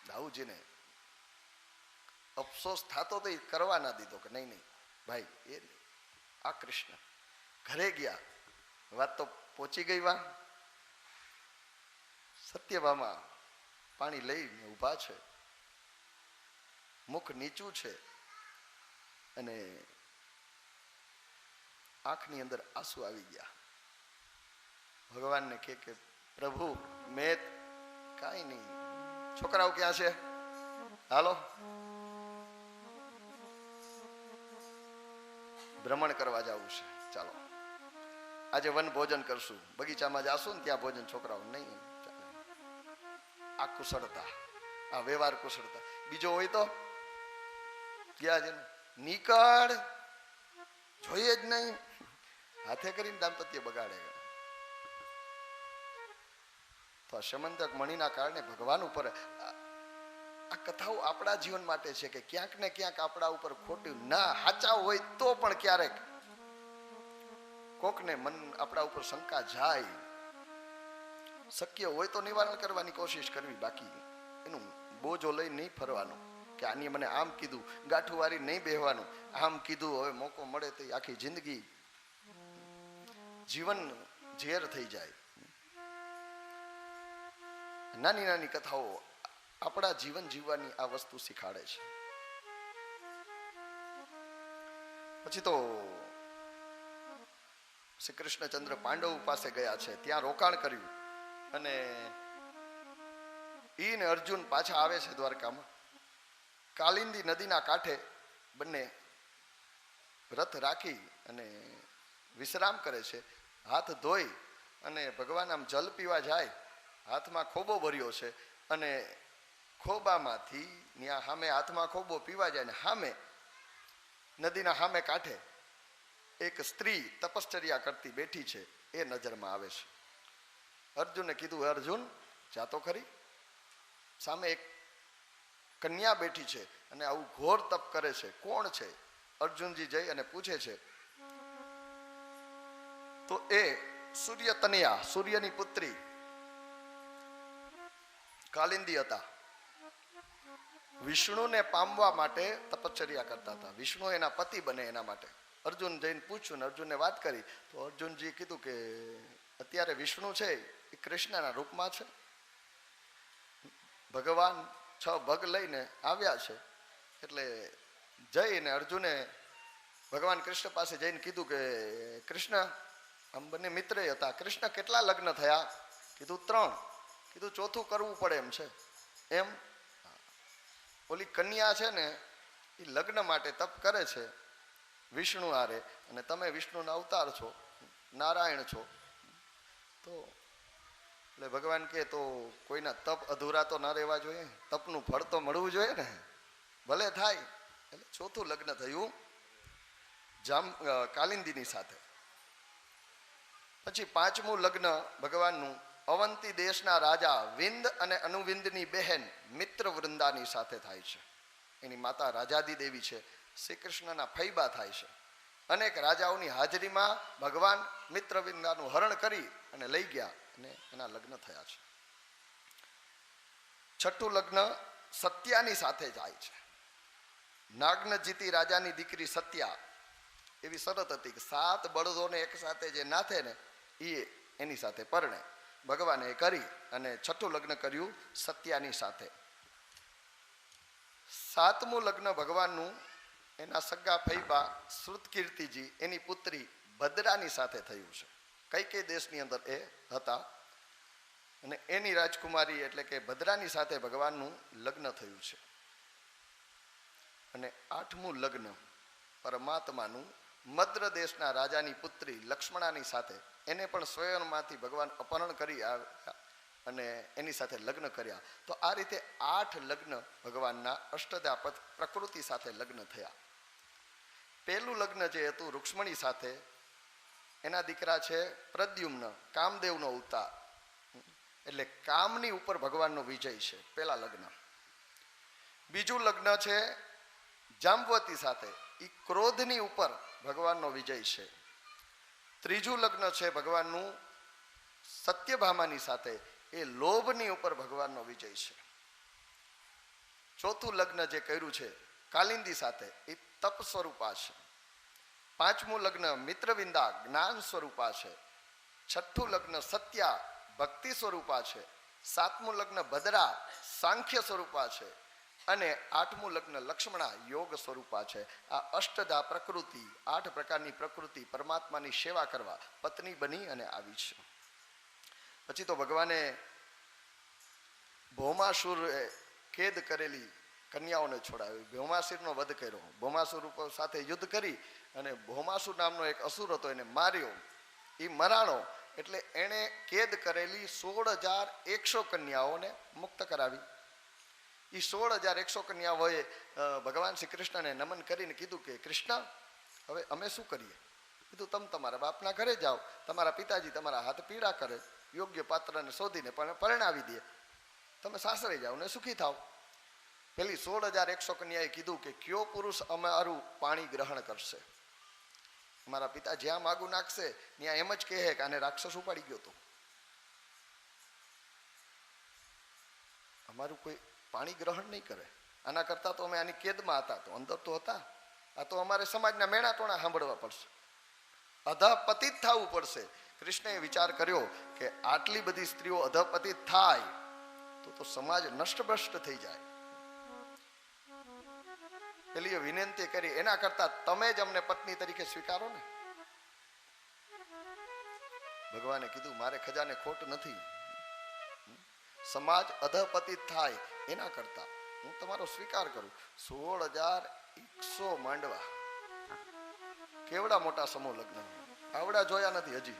દાઉજીને અફસોસ થતો તો કરવા ના દીધો કે નહીં ભાઈ, એ નહીં. આ કૃષ્ણ ઘરે ગયા, વાત તો પહોંચી ગઈ. વા સત્યભામા પાણી લઈને ઊભા છે, મુખ નીચું છે અને આંખની અંદર આંસુ આવી ગયા. ભગવાનને કે પ્રભુ મેં કાંઈ નહીં, છોકરાઓ ક્યાં છે, હાલો ભ્રમણ કરવા જવું છે, ચાલો આજે વન ભોજન કરશું, બગીચામાં જાશું ને ત્યાં ભોજન. છોકરાઓ નહીં, આ કુશળતા, આ વ્યવહાર કુશળતા. બીજો હોય તો ક્યાં છે, નીકળ, જોઈએ જ નહીં, હાથે કરીને દાંપત્ય બગાડે. તો આ સમંતક મણીના કારણે ભગવાન ઉપર આ કથાઓ આપણા જીવન માટે છે કે ક્યાંક ને ક્યાંક આપણા ઉપર ખોટું ના સાચા હોય તો પણ ક્યારેક કોકને મન આપણા ઉપર શંકા જાય, શક્ય હોય તો નિવારણ કરવાની કોશિશ કરવી. બાકી એનું બોજો લઈ નહીં ફરવાનો કે આની મને આમ કીધું, ગાંઠું વારી નહીં બેહવાનું, આમ કીધું, હવે મોકો મળે તો આખી જિંદગી જીવન ઝેર થઈ જાય. નાની નાની કથાઓ આપણા જીવન જીવવાની આ વસ્તુ શીખાડે છે. પછી તો શ્રી કૃષ્ણચંદ્ર પાંડવ પાસે ગયા છે, ત્યાં રોકાણ કર્યું અને ઈ ને અર્જુન પાછા આવે છે દ્વારકામાં. કાલિંદી નદીના કાંઠે બંને રથ રાખી અને વિશ્રામ કરે છે. હાથ ધોઈ અને ભગવાન આમ જલ પીવા જાય, હાથમાં ખોબો ભર્યો છે અને ખોબામાંથી ત્યાં સામે હાથમાં ખોબો પીવા જાય ને સામે નદીના સામે કાંઠે એક સ્ત્રી તપશ્ચર્યા કરતી બેઠી છે, એ નજરમાં આવે છે. અર્જુને કીધું, અર્જુન જાતો ખરી, સામે એક કન્યા બેઠી છે અને આવું ઘોર તપ કરે છે, કોણ છે? અર્જુનજી જઈ અને પૂછે છે તો એ સૂર્ય તનયા, સૂર્યની પુત્રી કાલિંદી હતા. વિષ્ણુને પામવા માટે તપશ્ચર્યા કરતા હતા, વિષ્ણુ એના પતિ બને એના માટે. અર્જુન જઈને પૂછ્યું ને અર્જુનને વાત કરી તો અર્જુનજી કીધું કે અત્યારે વિષ્ણુ છે એ કૃષ્ણના રૂપમાં છે, ભગવાન 6 ભગ લઈને આવ્યા છે. એટલે જઈને અર્જુને ભગવાન કૃષ્ણ પાસે જઈને કીધું કે કૃષ્ણ, આમ બંને મિત્ર હતા, કૃષ્ણ કેટલા લગ્ન થયા? કીધું 3. કીધું ચોથું કરવું પડે એમ છે. એમ ઓલી કન્યા છે ને એ લગ્ન માટે તપ કરે છે વિષ્ણુ હારે, અને તમે વિષ્ણુના અવતાર છો, નારાયણ છો. તો એટલે ભગવાન કહે તો કોઈના તપ અધૂરા તો ના રહેવા જોઈએ, તપનું ફળ તો મળવું જોઈએ ને, ભલે થાય. એટલે ચોથું લગ્ન થયું કાલિંદીની સાથે. પછી 5મું લગ્ન ભગવાનનું અવંતી દેશના રાજા વિંદ અને અનુવિંદની બહેન મિત્ર વૃંદાની સાથે થાય છે. એની માતા રાજાદી દેવી છે, શ્રી કૃષ્ણના ફૈબા થાય છે. અનેક રાજાઓની હાજરીમાં ભગવાન મિત્ર વૃંદાનું હરણ કરી અને લઈ ગયા અને એના લગ્ન થયા છે. 6ઠું લગ્ન સત્યાની સાથે જાય છે. નાગ્નજીતી રાજાની દીકરી સત્યા એવી શરત હતી કે 7 બળદોને એક સાથે જે નાથે ને એ એની સાથે પરણે. ભગવાને કરી અને 6ઠું લગ્ન કર્યું સત્યાની સાથે. 7મું લગ્ન ભગવાનનું એના સગા ફૈબા શ્રુતકીર્તિજી એની પુત્રી ભદ્રાની સાથે થયું છે. કઈ દેશની અંદર એ હતા અને એની રાજકુમારી એટલે કે ભદ્રાની સાથે ભગવાનનું લગ્ન થયું છે. અને 8મું લગ્ન પરમાત્માનું મદ્ર દેશના રાજાની પુત્રી લક્ષ્મણાની સાથે, એને પણ સ્વયંમાંથી ભગવાન અપહરણ કરી આવ્યા અને એની સાથે લગ્ન કર્યા. તો આ રીતે 8 લગ્ન ભગવાનના અષ્ટધા પ્રકૃતિ સાથે લગ્ન થયા. પહેલું લગ્ન જે હતું રૂક્ષ્મણી સાથે, એના દીકરા છે પ્રદ્યુમ્ન, કામદેવનો અવતાર, એટલે કામની ઉપર ભગવાનનો વિજય છે પહેલા લગ્ન. બીજું લગ્ન છે જાંબવતી સાથે, એ ક્રોધની ઉપર ભગવાનનો વિજય છે. ત્રીજું લગ્ન છે ભગવાનનું સત્યભામાની સાથે, એ લોભની ઉપર ભગવાનનો વિજય છે. ચોથું લગ્ન જે કર્યું છે કાલિંદી સાથે, એ તપ સ્વરૂપા છે. 5મું લગ્ન મિત્રવિંદા જ્ઞાન સ્વરૂપા છે. 6ઠું લગ્ન સત્યા ભક્તિ સ્વરૂપા છે. 7મું લગ્ન ભદ્રા સાંખ્ય સ્વરૂપા છે. અને 8મું લગ્ન લક્ષ્મણા યોગ સ્વરૂપા છે. આ અષ્ટધા પ્રકૃતિ, 8 પ્રકારની પ્રકૃતિ પરમાત્માની સેવા કરવા પત્ની બની અને આવી છે. પછી તો ભગવાને ભૌમાસુર કેદ કરેલી કન્યાઓને છોડાવી, ભૌમાસુરનો વધ કર્યો. ભૌમાસુર સાથે યુદ્ધ કરી અને ભૌમાસુર નામનો એક અસુર હતો, એને માર્યો. એ મરાણો એટલે એણે કેદ કરેલી 16,100 કન્યાઓને મુક્ત કરાવી. એ 16,100 કન્યાઓએ ભગવાન શ્રી કૃષ્ણને નમન કરીને કીધું કે કૃષ્ણ, હવે અમે શું કરીએ? કીધું તમે તમારા બાપના ઘરે જાઓ, તમારા પિતાજી તમારા હાથ પીડા કરે, યોગ્ય પાત્રને શોધીને પણ પરણાવી દે, તમે સાસરે જાઓ ને સુખી થાવ. પેલી 16,100 કન્યાએ કીધું કે કયો પુરુષ અમારું પાણી ગ્રહણ કરશે? મારા પિતા જ્યાં માગું નાખશે ત્યાં એમ જ કહે કે આને રાક્ષસ ઉપાડી ગયો તો. અમારું કોઈ પાણી ગ્રહણ નહીં કરે. આના કરતા તો અમે આની કેદમાં હતા, તો અંદર તો હતા. આ તો અમારે સમાજના મેણા ટોણા સાંભળવા પડશે, અધપતિત થવું પડશે. કૃષ્ણએ વિચાર કર્યો કે આટલી બધી સ્ત્રીઓ અધપતિત થાય તો સમાજ નષ્ટભ્રષ્ટ થઈ જાય. પેલી વિનંતી કરી, એના કરતા તમે જ અમને પત્ની તરીકે સ્વીકારો ને. ભગવાને કીધું મારે ખજાને ખોટ નથી, સમાજ અધપતિત થાય એના કરતા હું તમારો સ્વીકાર કરું. 16,100 માંડવા, કેવડા મોટા સમૂહ લગ્ન, આવડા જોયા નથી હજી.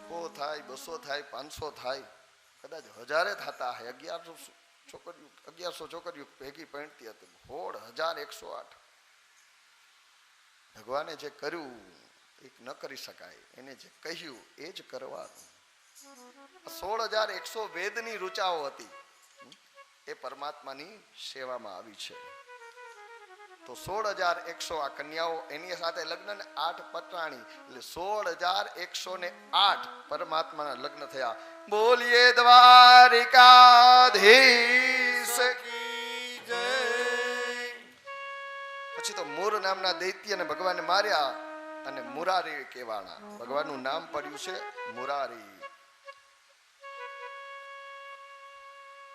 100 થાય, 200 થાય, 500 થાય, કદાચ 1000 થતા હે. 1100 છોકરીઓ ભેગી પહેણતી હતી. 16,108. ભગવાને જે કર્યું એક ન કરી શકાય, એને જે કહ્યું એ જ કરવાનું. 16,100 વેદની ઋચાઓ હતી, એ પરમાત્માની સેવામાં આવી છે. તો 16,100 આ કન્યાઓ, એની સાથે લગ્ન, 8 પટાણી, એટલે 16,108 પરમાત્માના લગ્ન થયા. બોલીએ દ્વારિકાધીશ કી જય. પછી તો મૂર નામના દૈત્યને ભગવાને માર્યા અને મુરારી કહેવાના. ભગવાનનું નામ પડ્યું છે મુરારી.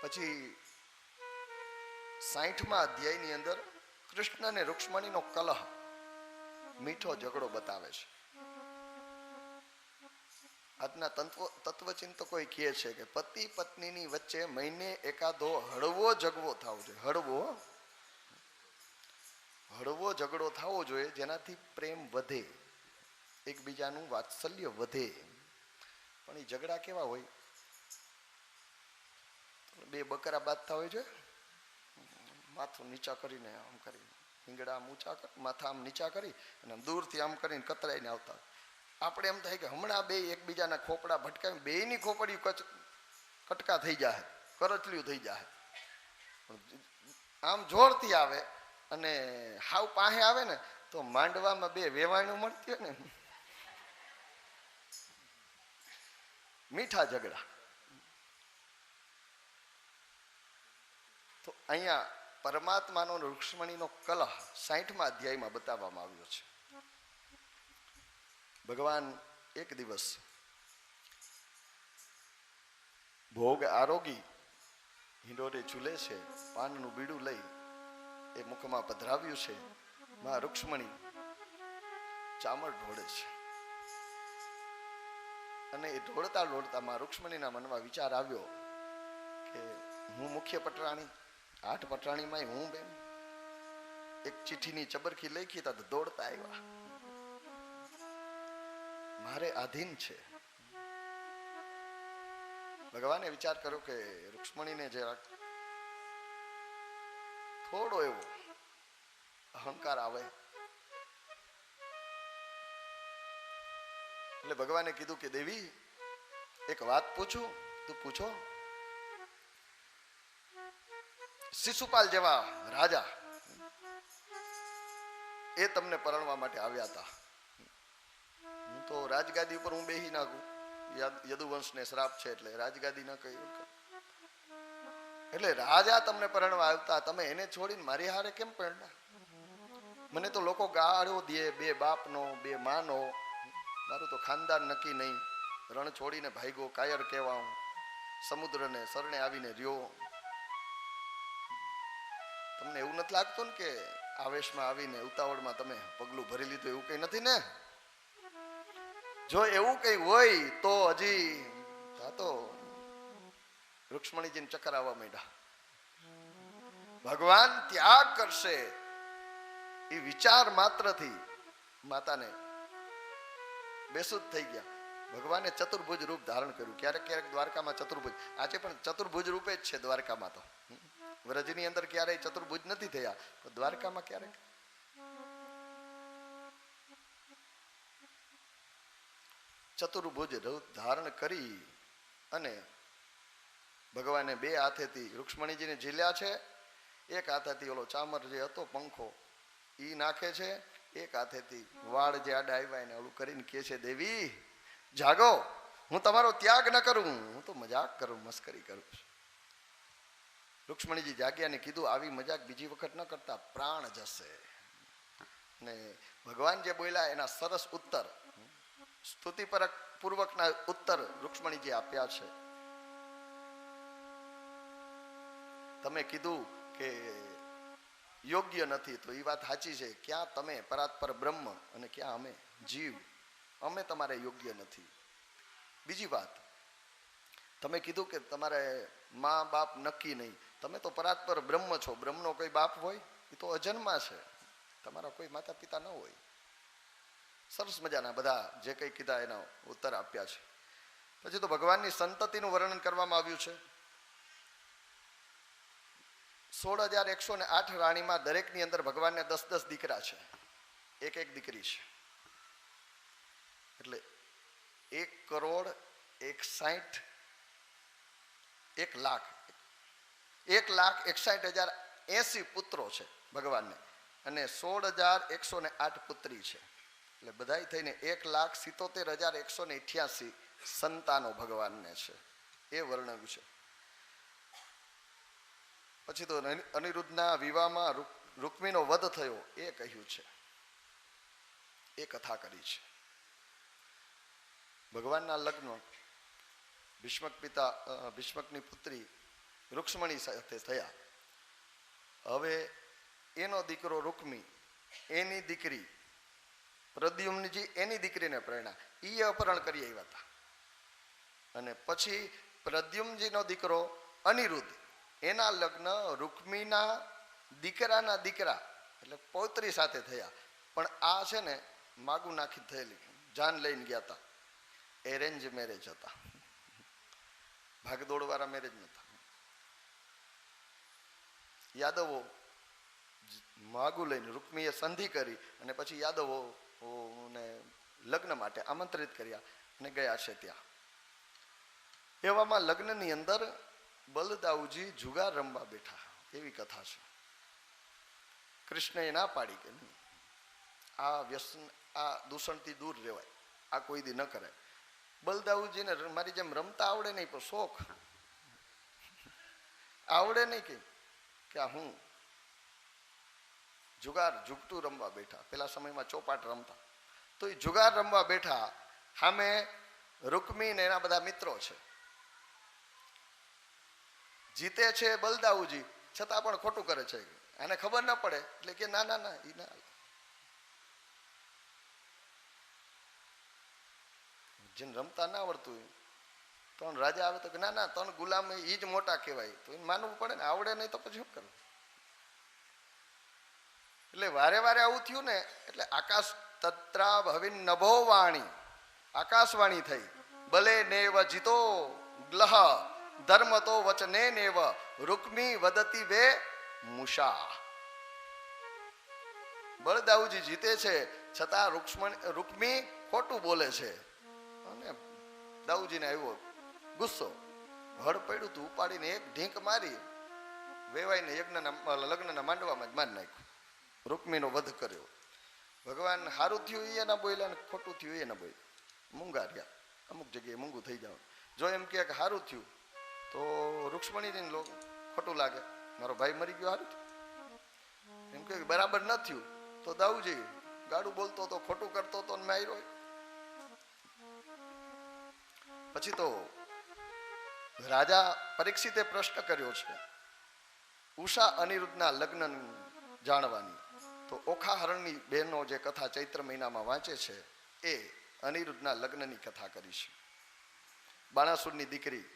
પછી 60મા અધ્યાયની અંદર કૃષ્ણ અને રૂક્ષ્મણીનો કલહ, મીઠો ઝઘડો બતાવે છે. આજના તત્વચિંતકો કહે છે કે પતિ પત્નીની વચ્ચે મહિને એકાદો હળવો ઝઘડો થવો જોઈએ. હળવો ઝઘડો થવો જોઈએ, જેનાથી પ્રેમ વધે, એકબીજાનું વાત્સલ્ય વધે. પણ એ ઝઘડા કેવા હોય? 2 બકરા બાંધતા હોય છે, માથું નીચા કરીને આમ કરીને, હિંગડા આમ ઊંચા કરી, માથા આમ નીચા કરી અને દૂરથી આમ કરીને કતરાઈને આવતા. આપણે એમ થાય કે હમણાં 2 એકબીજાના ખોપડા ભટકાવી, બેયની ખોપડી કટકા થઈ જાય, કરચલિયું થઈ જાય. આમ જોરથી આવે અને હાવ પાસે આવે ને તો માંડવામાં 2 વેવાણું મળતી હોય ને, મીઠા ઝઘડા. તો અહીંયા પરમાત્માનો રૂક્ષ્મણીનો કલહ 60મા અધ્યાયમાં બતાવવામાં આવ્યો છે. ભગવાન એક દિવસ ભોગ આરોગી હિંડોરે ઝૂલે છે, પાનનું બીડું લઈ એ મુખમાં પધરાવ્યું છે માં રૂક્ષ્મણી ચામર ઢોળે છે અને એ ઢોળતા ઢોળતા માં રૂક્ષ્મણીના મનમાં વિચાર આવ્યો કે હું મુખ્ય પટરાણી, 8 પટરાણીમાં હું બેન. એક ચિઠ્ઠીની ચબરખી લખી તો દોડતા આવ્યા, મારે આધીન છે. ભગવાને વિચાર કર્યો કે રૂક્ષ્મણીને જરાક થોડો એવો અહંકાર આવે એટલે ભગવાને કીધું કે દેવી એક વાત પૂછું, તું પૂછો. શિશુપાલ જેવા રાજા એ તમને પરણવા માટે આવ્યા હતા. હું તો રાજગાદી ઉપર હું બેહી નાખું, યદુવંશને શ્રાપ છે એટલે રાજગાદી ન કહ્યું. એટલે રાજા તમને પરણવા આવતા, તમે એને છોડીને મારી હારે કેમ પરણ્યા? મને તો લોકો ગાળો દે, 2 બાપનો 2 માનો, મારું તો ખાનદાન નક્કી નહીં. રણ છોડીને ભાગ્યો, કાયર કહેવા, સમુદ્રને શરણે આવીને રહ્યો. તમને એવું નથી લાગતું ને કે આવેશમાં આવીને ઉતાવળમાં તમે પગલું ભરી લીધું? એવું કઈ નથી ને. જો એવું કઈ હોય તો હજી તો રૂક્ષ્મણીજીને ચક્કર આવવા માંડ્યા. ભગવાન ત્યાગ કરશે એ વિચાર માત્રથી માતાને બેસુદ થઈ ગયા. ભગવાને ચતુર્ભુજ રૂપ ધારણ કર્યું. ક્યારેક ક્યારેક દ્વારકામાં ચતુર્ભુજ, આજે પણ ચતુર્ભુજ રૂપે જ છે દ્વારકામાં. તો વ્રજની અંદર ક્યારેય ચતુર્ભુજ નથી થયા, પણ દ્વારકામાં ક્યારેક ચતુર્ભુજ રૂપ ધારણ કરી અને ભગવાને 2 હાથેથી રૂક્ષ્મણીજીને ઝીલ્યા છે. એક હાથેથી ઓલો ચામર જે હતો પંખો ઈ નાખે છે, એક હાથેથી વાળ જે આડા આવ્યા એને ઓલું કરીને કહે છે, દેવી જાગો, હું તમારો ત્યાગ ન કરું, હું તો મજાક કરું, મસ્કરી કરું. રૂક્ષ્મણીજી જાગ્યા ને કીધું આવી મજાક બીજી વખત ન કરતા, પ્રાણ જશે. ને ભગવાન જે બોલ્યા એના સરસ ઉત્તર, સ્તુતિપરક પૂર્વકના ઉત્તર રૂક્ષ્મણીજી આપ્યા છે. તમે કીધું કે યોગ્ય નથી, તો એ વાત સાચી છે. ક્યાં તમે પરાત્પર બ્રહ્મ અને ક્યાં અમે જીવ, અમે તમારે યોગ્ય નથી. બીજી વાત, તમે કીધું કે તમારે મા બાપ નક્કી નહીં. તમે તો પરાત્પર બ્રહ્મ છો, બ્રહ્મનો કોઈ બાપ હોય? એ તો અજન્મા છે, તમારા કોઈ માતા પિતા ન હોય. સરસ મજાના બધા જે કંઈ કીધા એના ઉત્તર આપ્યા છે. પછી તો ભગવાનની સંતતિનું વર્ણન કરવામાં આવ્યું છે. 16,108 રાણીમાં દરેકની અંદર ભગવાનને 10-10 દીકરા છે, એક દીકરી છે. એટલે 1,61,80 પુત્રો છે ભગવાનને, અને 16,108 પુત્રી છે. એટલે બધાય થઈને 1,77,188 સંતાનો ભગવાનને છે. એ વર્ણવ્યું છે. પછી તો અનિરુદ્ધના વિવાહમાં રૂક્મીનો વધ થયો એ કહ્યું છે, એ કથા કરી છે. ભગવાનના લગ્ન ભીષ્મકની પુત્રી રૂક્ષ્મણી સાથે થયા. હવે એનો દીકરો રૂક્મી, એની દીકરી પ્રદ્યુમ્નજી એની દીકરીને પરણ્યા, એ અપહરણ કરી આવ્યા હતા. અને પછી પ્રદ્યુમ્નજીનો દીકરો અનિરુદ્ધ, એના લગ્ન રૂક્મીના દીકરાના દીકરા એટલે પૌત્રી સાથે થયા. પણ આ છે ને માગું નાખી થયેલી, જાન લઈને ગયા હતા. એરેન્જ મેરેજ હતા, ભાગદોડ વાળા મેરેજ નતા. યાદવો માગું લઈને રૂક્મીએ સંધિ કરી અને પછી યાદવો ને લગ્ન માટે આમંત્રિત કર્યા અને ગયા છે ત્યાં. એવામાં લગ્નની અંદર બલદાઉજી જુગાર રમવા બેઠા, એવી કથા છે. કૃષ્ણએ ના પાડી કે નહીં, આ વ્યસન, આ દૂષણથી દૂર રહેવાય, આ કોઈ દી ન કરાય. બલદાઉજીને મારી જેમ રમતા આવડે નહીં, પણ શોખ આવડે નહીં કે આ હું જુગાર જુગતું રમવા બેઠા. પેલા સમયમાં ચોપાટ રમતા, તો એ જુગાર રમવા બેઠા. સામે રૂક્મી ને એના બધા મિત્રો છે. જીતે છે બલદાઉજી, છતાં પણ ખોટું કરે છે. આને ખબર ન પડે એટલે કે ના ના ના, એ ના જેને રમતા ના આવડતું હોય, 3 રાજા આવે તો કે ના ના 3 ગુલામ એ જ મોટા કહેવાય, તો એને માનવું પડે ને. આવડે નહીં તો પછી શું કરવું? એટલે વારે વારે આવું થયું ને, એટલે આકાશ તત્રા ભવિન નભો વાણી, આકાશવાણી થઈ. બલે નેવ જીતો ગ્લહ ધર્મ તો વચને નેવ રૂકમી વદતી વે મુષા. બળદાઉજી જીતે છે છતાં રૂકમી ખોટું બોલે છે. અને દાઉજીને આવ્યો ગુસ્સો, હળ પડ્યું તું, ઉપાડીને એક ઢીંક મારી વેવાઈને લગ્નના માંડવામાં જ મારી નાખ્યું. રૂકમીનો વધ કર્યો. ભગવાન સારું થયું એ ના બોલ્યા, ને ખોટું થયું એ ના બોલ્યા. મૂંગા રહ્યા. અમુક જગ્યાએ મૂંગું થઈ જાવ. જો એમ કે સારું થયું તો રૂક્ષ્મણીજીને લોકો ખોટું લાગે, મારો ભાઈ મરી ગયો સારું થયું. એમ કે બરાબર ન થયું તો દાઉજી ગાડું બોલતો હતો, ખોટું કરતો હતો, માર્યો. પછી તો રાજા પરીક્ષિતે પ્રશ્ન કર્યો છે ઉષા અનિરુદ્ધના લગ્ન જાણવાની. તો ઓખાહરણની બહેનો જે કથા ચૈત્ર મહિનામાં વાંચે છે એ અનિરુદ્ધના લગ્નની કથા કરી છે. બાણાસુરની દીકરી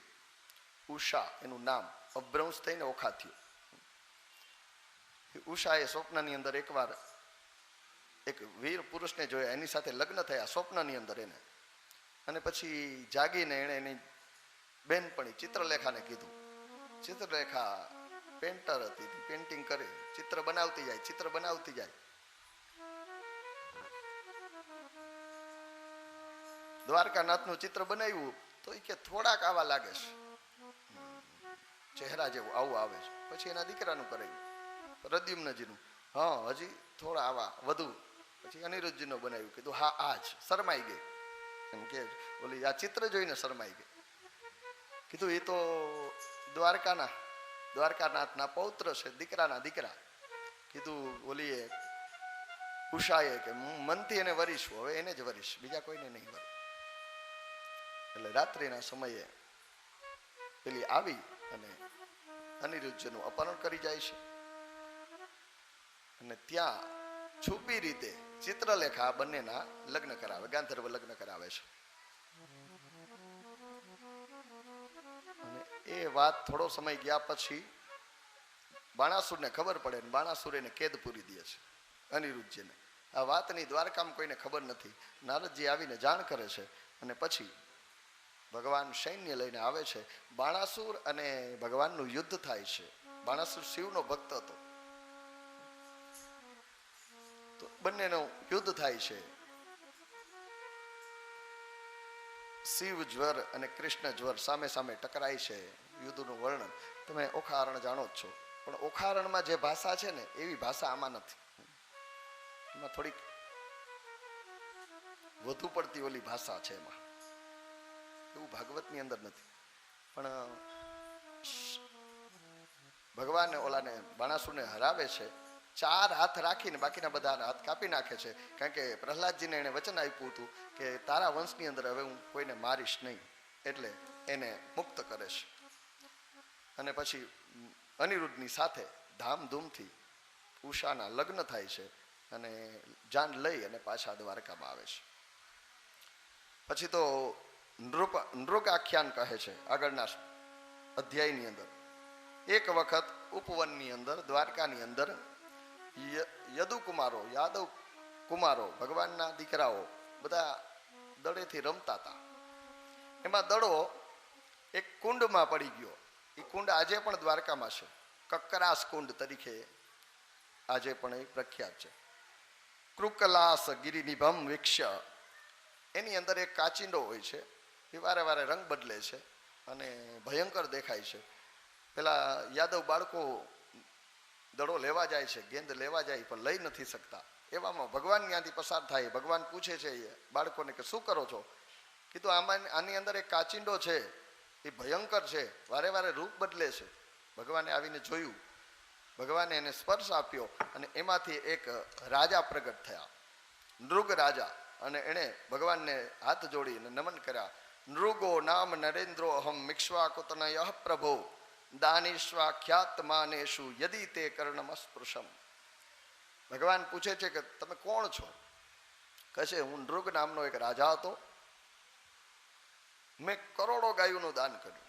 ઉષા, એનું નામ અભ્રંશ થઈને ઓખા થયું. ઉષાએ સ્વપ્નની અંદર એકવાર એક વીર પુરુષને જોયા, એની સાથે લગ્ન થયા સ્વપ્નની અંદર એને. અને પછી જાગીને એણે એની બેનપણી ચિત્રલેખાને કીધું. ચિત્રલેખા પેન્ટર હતી, પેન્ટિંગ કરે, ચિત્ર બનાવતી જાય, ચિત્ર બનાવતી જાય. દ્વારકાનાથનું ચિત્ર બનાવ્યું તો એ કે થોડાક આવા લાગે છે, ચહેરા જેવું આવું આવે છે. પછી એના દીકરાનું કરાયું, પ્રદ્યુમ્નજીનું, હા હજી થોડા આવા વધુ. પછી અનિરુદ્ધજીનું બનાવ્યું, કીધું હા આ જ. શરમાઈ ગઈ, એમ કે ઓલી આ ચિત્ર જોઈને શરમાઈ ગઈ. કીધું એ તો દ્વારકાનાથના પૌત્ર છે, દીકરાના દીકરા. કીધું ઓલીએ ઉષાએ કે હું મનથી એને વરીશ, હવે એને જ વરીશ, બીજા કોઈને નહીં વર. એટલે રાત્રિના સમયે પેલી આવી અને અનિરુદ્ધનું અપહરણ કરી જાય છે. અને ત્યાં છુપી રીતે ચિત્રલેખા બંનેના લગ્ન કરાવે, ગાંધર્વ લગ્ન કરાવે છે. અને એ વાત થોડો સમય ગયા પછી બાણાસુરને ખબર પડે, ને બાણાસુર એને કેદ પૂરી દે છે અનિરુદ્ધજીને. આ વાતની દ્વારકામાં કોઈને ખબર નથી. નારદજી આવીને જાણ કરે છે. અને પછી ભગવાન સૈન્ય લઈને આવે છે. બાણાસુર અને ભગવાનનું યુદ્ધ થાય છે. બાણાસુર શિવનો ભક્ત હતો, તો બંનેનું યુદ્ધ થાય છે. શિવ જ્વર અને કૃષ્ણ જ્વર સામે સામે ટકરાય છે. યુદ્ધનું વર્ણન તમે ઓખારણ જાણો જ છો, પણ ઓખારણમાં જે ભાષા છે ને એવી ભાષા આમાં નથી. એમાં થોડીક વધુ પડતી ઓલી ભાષા છે એમાં, એવું ભાગવતની અંદર નથી. પણ ભગવાન ઓલાને બાણાસુરને હરાવે છે. 4 હાથ રાખીને બાકીના બધા હાથ કાપી નાખે છે. કારણ કે પ્રહલાદજીને એને વચન આપ્યું હતું કે તારા વંશની અંદર હવે હું કોઈને મારીશ નહીં, એટલે એને મુક્ત કરે છે. અને પછી અનિરુદ્ધની સાથે ધામધૂમથી ઉષાના લગ્ન થાય છે અને જાન લઈ અને પાછા દ્વારકામાં આવે છે. પછી તો નૃગ આખ્યાન કહે છે આગળના અધ્યાયની અંદર. એક વખત ઉપવનની અંદર, દ્વારકાની અંદર યાદવ કુમારો ભગવાનના દીકરાઓ બધા દડેથી રમતા હતા. એમાં દડો એક કુંડમાં પડી ગયો. એ કુંડ આજે પણ દ્વારકામાં છે, કકરાસ કુંડ તરીકે આજે પણ એ પ્રખ્યાત છે. કૃકલાસ ગિરિનિભમ વિક્ષ્ય, એની અંદર એક કાચિંડો હોય છે. એ વારે વારે રંગ બદલે છે અને ભયંકર દેખાય છે. પેલા યાદવ બાળકો દડો લેવા જાય છે, ગેંદ લેવા જાય પણ લઈ નથી શકતા. એવામાં ભગવાન ત્યાંથી પસાર થાય. ભગવાન પૂછે છે બાળકોને કે શું કરો છો? કીધું આની અંદર એક કાચિંડો છે, એ ભયંકર છે, વારે વારે રૂપ બદલે છે. ભગવાને આવીને જોયું, ભગવાને એને સ્પર્શ આપ્યો અને એમાંથી એક રાજા પ્રગટ થયા, નૃગ રાજા. અને એણે ભગવાનને હાથ જોડીને નમન કર્યા. નૃગો નામ નરેન્દ્રો અહમ મિક્ષ્વાકુતનય પ્રભો દાનિશ્વાખ્યાત માનેશુ યદિ તે કર્ણમસ્પૃશમ. ભગવાન પૂછે છે કે તમે કોણ છો? કહે છે હું નૃગ નામનો એક રાજા હતો મેં કરોડો ગાયોનું દાન કર્યું,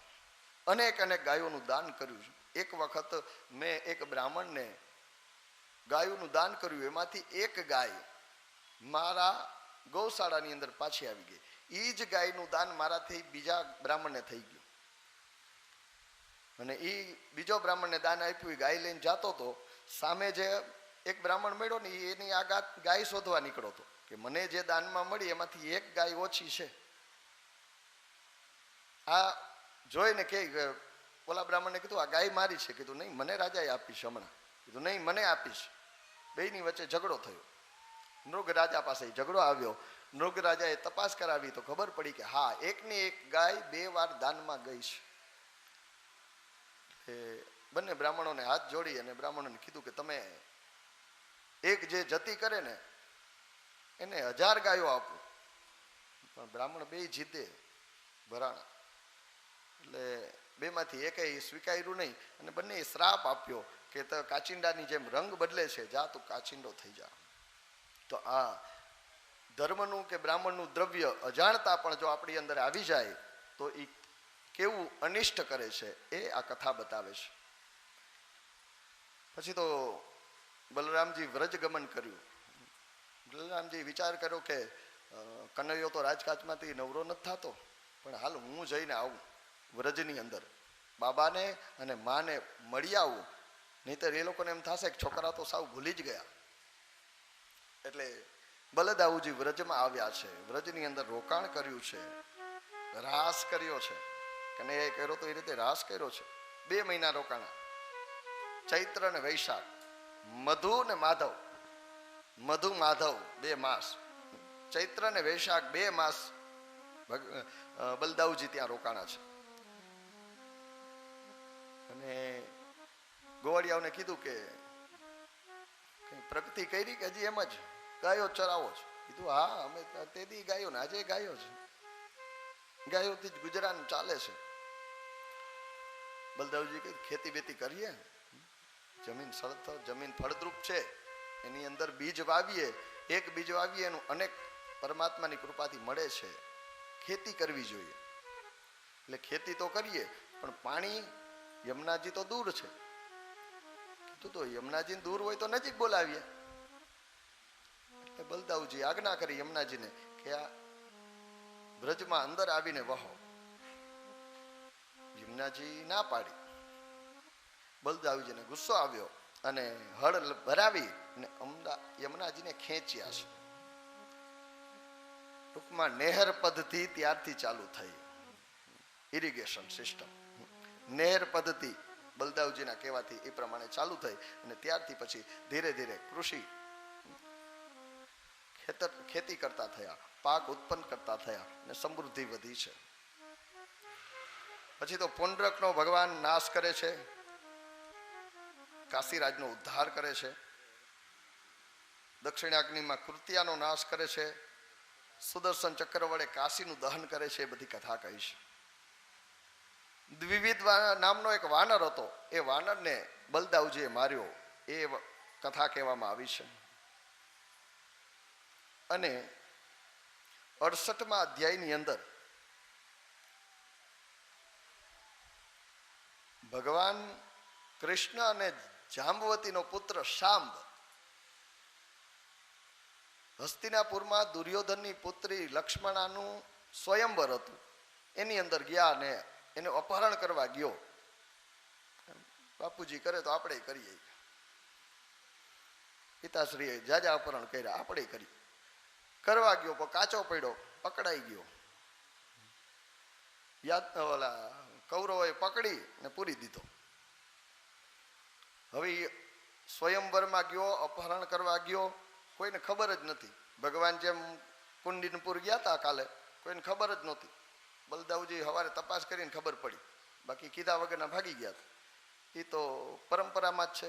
અનેક અનેક ગાયોનું દાન કર્યું. એક વખત મેં એક બ્રાહ્મણને ગાયોનું દાન કર્યું, એમાંથી એક ગાય મારા ગૌશાળાની અંદર પાછી આવી ગઈ. એ જ ગાયનું દાન મારાથી બીજા બ્રાહ્મણને થઈ ગયું, અને એ બીજો બ્રાહ્મણને દાન આપ્યું. એ ગાય લઈને જતો હતો, સામે જે એક બ્રાહ્મણ મળ્યો ને એની આ ગાય શોધવા નીકળ્યો હતો કે મને જે દાનમાં મળી એમાંથી એક ગાય ઓછી છે. આ જોઈને કે ઓલા બ્રાહ્મણને કીધું આ ગાય મારી છે. કીધું નહીં, મને રાજાએ આપીશ હમણાં. કીધું નહીં, મને આપીશ. બેયની વચ્ચે ઝઘડો થયો. નૃગ રાજા પાસે ઝઘડો આવ્યો. નૃગ રાજાએ તપાસ કરાવી તો ખબર પડી કે હા, એકની એક ગાય 2 વાર દાનમાં ગઈ છે. એ બંને બ્રાહ્મણોને હાથ જોડી અને બ્રાહ્મણોને કીધું કે તમે એક જે જતી કરે ને એને 1000 ગાયો આપો. પણ બ્રાહ્મણ બે જીતે ભરાણા, એટલે બેમાંથી એકેય સ્વીકાર્યું નહીં અને બંને શ્રાપ આપ્યો કે તો કાચિંડાની જેમ રંગ બદલે છે, જા તું કાચિંડો થઈ જા. તો આ ધર્મનું કે બ્રાહ્મણનું દ્રવ્ય અજાણતા પણ જો આપણી અંદર આવી જાય તો એ કેવું અનિષ્ટ કરે છે એ આ કથા બતાવે છે. પછી તો બલરામજી વ્રજ ગમન કર્યું. બલરામજી વિચાર કર્યો કે કનૈયો તો રાજકાજમાંથી નવરો નથી થતો, પણ હાલ હું જઈને આવું વ્રજની અંદર, બાબાને અને માને મળી આવું, નહીંતર એ લોકોને એમ થશે કે છોકરા તો સાવ ભૂલી જ ગયા. એટલે બલદાઉજી વ્રજમાં આવ્યા છે, વ્રજની અંદર રોકાણ કર્યું છે, રાસ કર્યો છે. કનૈયાએ કર્યો તો એ રીતે રાસ કર્યો છે. 2 મહિના રોકાણા, ચૈત્ર અને વૈશાખ, મધુ ને માધવ, મધુ માધવ 2 માસ, ચૈત્ર અને વૈશાખ 2 માસ બલદાઉજી ત્યાં રોકાણા છે. અને ગોવાળિયાઓને કીધું કે પ્રગતિ કરી કે હજી એમ જ ગાયો ચરાવો છે? કીધું હા, અમે તેથી ગાયો ને આજે ગાયો છે, ગાયોથી જ ગુજરાન ચાલે છે. બલદાવજી કે ખેતી બેતી કરીએ, જમીન જમીન ફળદ્રુપ છે, એની અંદર બીજ વાવીએ, એક બીજ વાવીએ એનું અનેક પરમાત્માની કૃપાથી મળે છે, ખેતી કરવી જોઈએ. એટલે ખેતી તો કરીએ, પણ પાણી યમુનાજી તો દૂર છે. કીધું તો યમુનાજી દૂર હોય તો નજીક બોલાવીએ. એટલે બલદાવજી આજ્ઞા કરી યમુનાજીને કે આ બ્રજમાં અંદર આવીને વહો. યમુનાજી ના પાડી. બલદાવજીને ગુસ્સો આવ્યો અને હળ ભરાવી અને યમુનાજીને ખેંચ્યા છે. ટૂંકમાં નહેર પદ્ધતિ ત્યારથી ચાલુ થઈ, ઇરિગેશન સિસ્ટમ. નહેર પદ્ધતિ બલદાવજીના કહેવાથી એ પ્રમાણે ચાલુ થઈ અને ત્યારથી પછી ધીરે ધીરે કૃષિ ખેતી કરતા થયા, પાક ઉત્પન્ન કરતા થયા અને સમૃદ્ધિ વધી છે. પછી તો પુંડરકનો ભગવાન નાશ કરે છે, કાશીરાજનો ઉદ્ધાર કરે છે, દક્ષિણાગ્નિમાં કૃત્યાનો નાશ કરે છે, સુદર્શન ચક્ર વડે કાશીનું દહન કરે છે. એ બધી કથા કહી છે. દ્વિવિધ નામનો એક વાનર હતો, એ વાનરને બલદાવજીએ માર્યો, એ કથા કહેવામાં આવી છે. અને 68મા અધ્યાયની અંદર ભગવાન કૃષ્ણ અને જાંબવતીનો પુત્ર શાંબ હસ્તિનાપુરમાં દુર્યોધનની પુત્રી લક્ષ્મણાનું સ્વયંવર હતું, એની અંદર ગયા અને એને અપહરણ કરવા ગયો. બાપુજી કરે તો આપણે કરીએ, પિતાશ્રીએ જાજા અપહરણ કર્યા, આપણે કરી કરવા ગયો, પણ કાચો પડ્યો, પકડાઈ ગયો. ઓલા કૌરવોએ પકડી ને પૂરી દીધો. હવે સ્વયંવરમાં ગયો, અપહરણ કરવા ગયો, કોઈને ખબર જ નથી. ભગવાન જેમ કુંડિનપુર ગયા હતા કાલે, કોઈને ખબર જ નહોતી. બલદાવજી સવારે તપાસ કરીને ખબર પડી, બાકી કીધા વગરના ભાગી ગયા હતા. એ તો પરંપરામાં જ છે,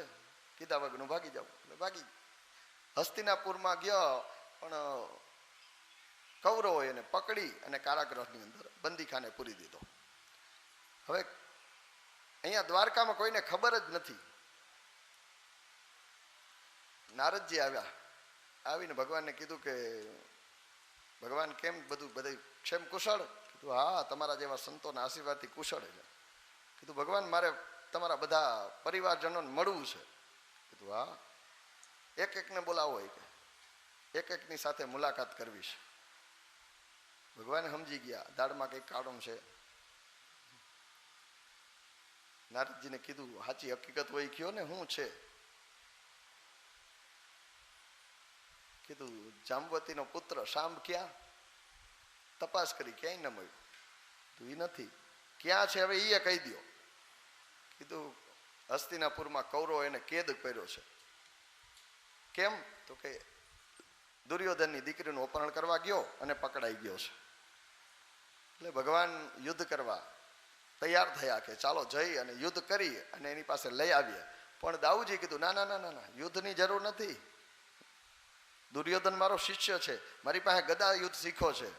કીધા વગરનું ભાગી જાવ એટલે ભાગી. હસ્તિનાપુરમાં ગયો, પણ કૌરવો એને પકડી અને કારાગૃહની અંદર બંદીખાને પૂરી દીધો. હવે અહીંયા દ્વારકામાં કોઈને ખબર જ નથી. નારદજી આવ્યા, આવીને ભગવાનને કીધું કે ભગવાન કેમ બધું ક્ષેમ કુશળ? કીધું હા, તમારા જેવા સંતોના આશીર્વાદથી કુશળ છે. કીધું ભગવાન મારે તમારા બધા પરિવારજનોને મળવું છે. કીધું હા, એક એકને બોલાવો, એક એકની સાથે મુલાકાત કરવી છે. ભગવાન સમજી ગયા દાળમાં કંઈક કાળું છે. નારદજીને કીધું સાચી હકીકત હોય કયો ને શું છે. કીધું જાંબવતીનો પુત્ર શાંબ ક્યાં? તપાસ કરી ક્યાંય ન મળ્યું. તો એ નથી. ક્યાં છે હવે એ કહી દો. કીધું હસ્તિનાપુરમાં કૌરવો એને કેદ કર્યો છે. કેમ? તો કે દુર્યોધનની દીકરીનું અપહરણ કરવા ગયો અને પકડાઈ ગયો છે. એટલે ભગવાન યુદ્ધ કરવા તૈયાર થયા કે ચાલો જઈ અને યુદ્ધ કરી અને એની પાસે લઈ આવીએ. પણ દાઉજી કીધું ના ના ના ના ના, યુદ્ધની જરૂર નથી. દુર્યોધન મારો શિષ્ય છે, મારી પાસે ગદા યુદ્ધ શીખો છે.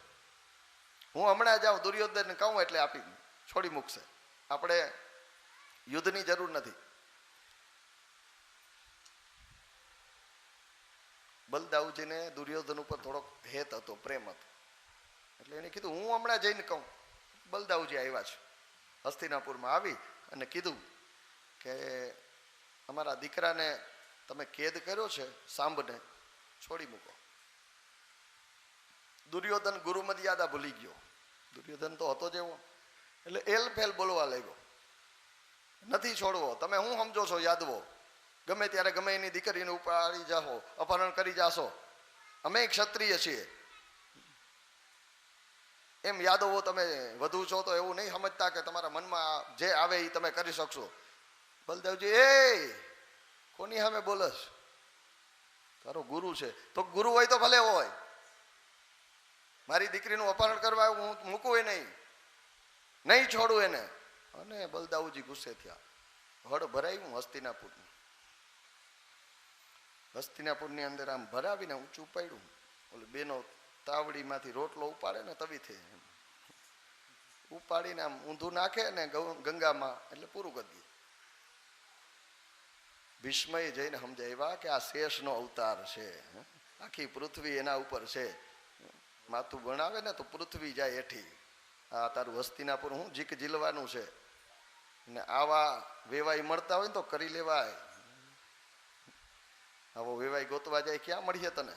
હું હમણાં જાઉં દુર્યોધનને કહું એટલે આપી છોડી મૂકશે. આપણે યુદ્ધની જરૂર નથી. બલદાઉજીને દુર્યોધન ઉપર થોડોક હેત હતો, પ્રેમ હતો. એટલે એને કીધું હું હમણાં જઈને કહું. બલદાઉજી આવ્યા છે. હસ્તિનાપુરમાં આવી અને કીધું કે અમારા દીકરાને તમે કેદ કર્યો છે, સાંભને છોડી મૂકો. દુર્યોધન ગુરુ મર્યાદા ભૂલી ગયો. દુર્યોધન તો હતો જ એવો. એટલે એલ ફેલ બોલવા લાગ્યો, નથી છોડવો. તમે શું સમજો છો યાદવો? ગમે ત્યારે ગમે એની દીકરીને ઉપાડી જાઓ, અપહરણ કરી જાશો. અમે ક્ષત્રિય છીએ. એમ યાદવો તમે વધુ છો તો એવું નહીં સમજતા કે તમારા મનમાં જે આવે એ તમે કરી શકશો. બલદેવજી એ કોની સામે બોલસ? તારો ગુરુ છે. તો ગુરુ હોય તો ભલે હોય, મારી દીકરીનું અપહરણ કરવા હું મૂકું એ નહીં છોડું એને. અને બલદાઉજી ગુસ્સે થયા. હળ ભરાયું હસ્તિનાપુરનું. હસ્તિનાપુરની અંદર આમ ભરાવીને ઊંચું પાડ્યું. ઓલી બેનો તાવડીમાંથી રોટલો ઉપાડે ને તવીથી ઉપાડીને આમ ઊંધું નાખે ને ગંગામાં, એટલે પૂરું કરી દે. ભીષ્મએ જઈને સમજાવ્યા કે આ શેષનો અવતાર છે, આખી પૃથ્વી એના ઉપર છે. માથું બનાવે ને તો પૃથ્વી જાય એઠી. આ તારું હસ્તિનાપુર હું જીક જીલવાનું છે. ને આવા વેવાઈ મળતા હોય ને તો કરી લેવાય. આવો વેવાઈ ગોતવા જાય ક્યાં મળીએ તને?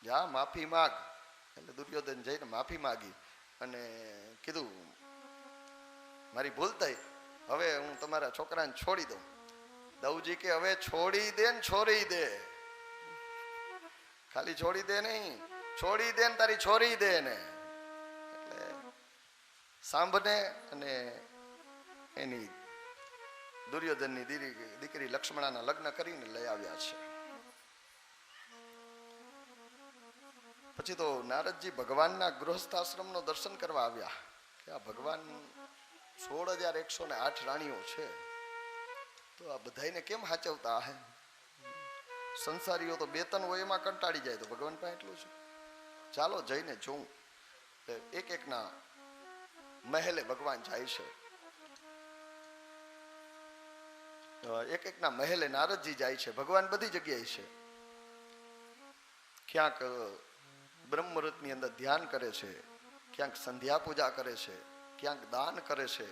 જા માફી માગ. એટલે દુર્યોધન જઈને માફી માગી અને કીધું મારી ભૂલ થઈ, હવે હું તમારા છોકરાને છોડી દઉં. દાઉજી કે હવે છોડી દે ને છોરી દે. ખાલી છોડી દે નહીં, છોડી દે ને તારી છોરી દે ને. એટલે સાંભને અને એની દુર્યોધનની દીકરી લક્ષ્મણાના લગ્ન કરીને લઈ આવ્યા છે. પછી તો નારદજી ભગવાનના ગૃહસ્થાશ્રમનો દર્શન કરવા આવ્યા કે આ ભગવાન 16,108 રાણીઓ છે, તો આ બધાને કેમ સાચવતા હે? સંસારીઓ તો 2-3 હોય એમાં કંટાળી જાય, તો ભગવાન પાસે એટલું છે. ચાલો જઈને જોઉં. એક એકના મહેલે ભગવાન જાય છે. એક એકના મહેલે નારદજી જાય છે. ભગવાન બધી જગ્યાએ છે. ક્યાંક બ્રહ્મમુહૂર્તની અંદર ધ્યાન કરે છે, ક્યાંક સંધ્યા પૂજા કરે છે, ક્યાંક દાન કરે છે,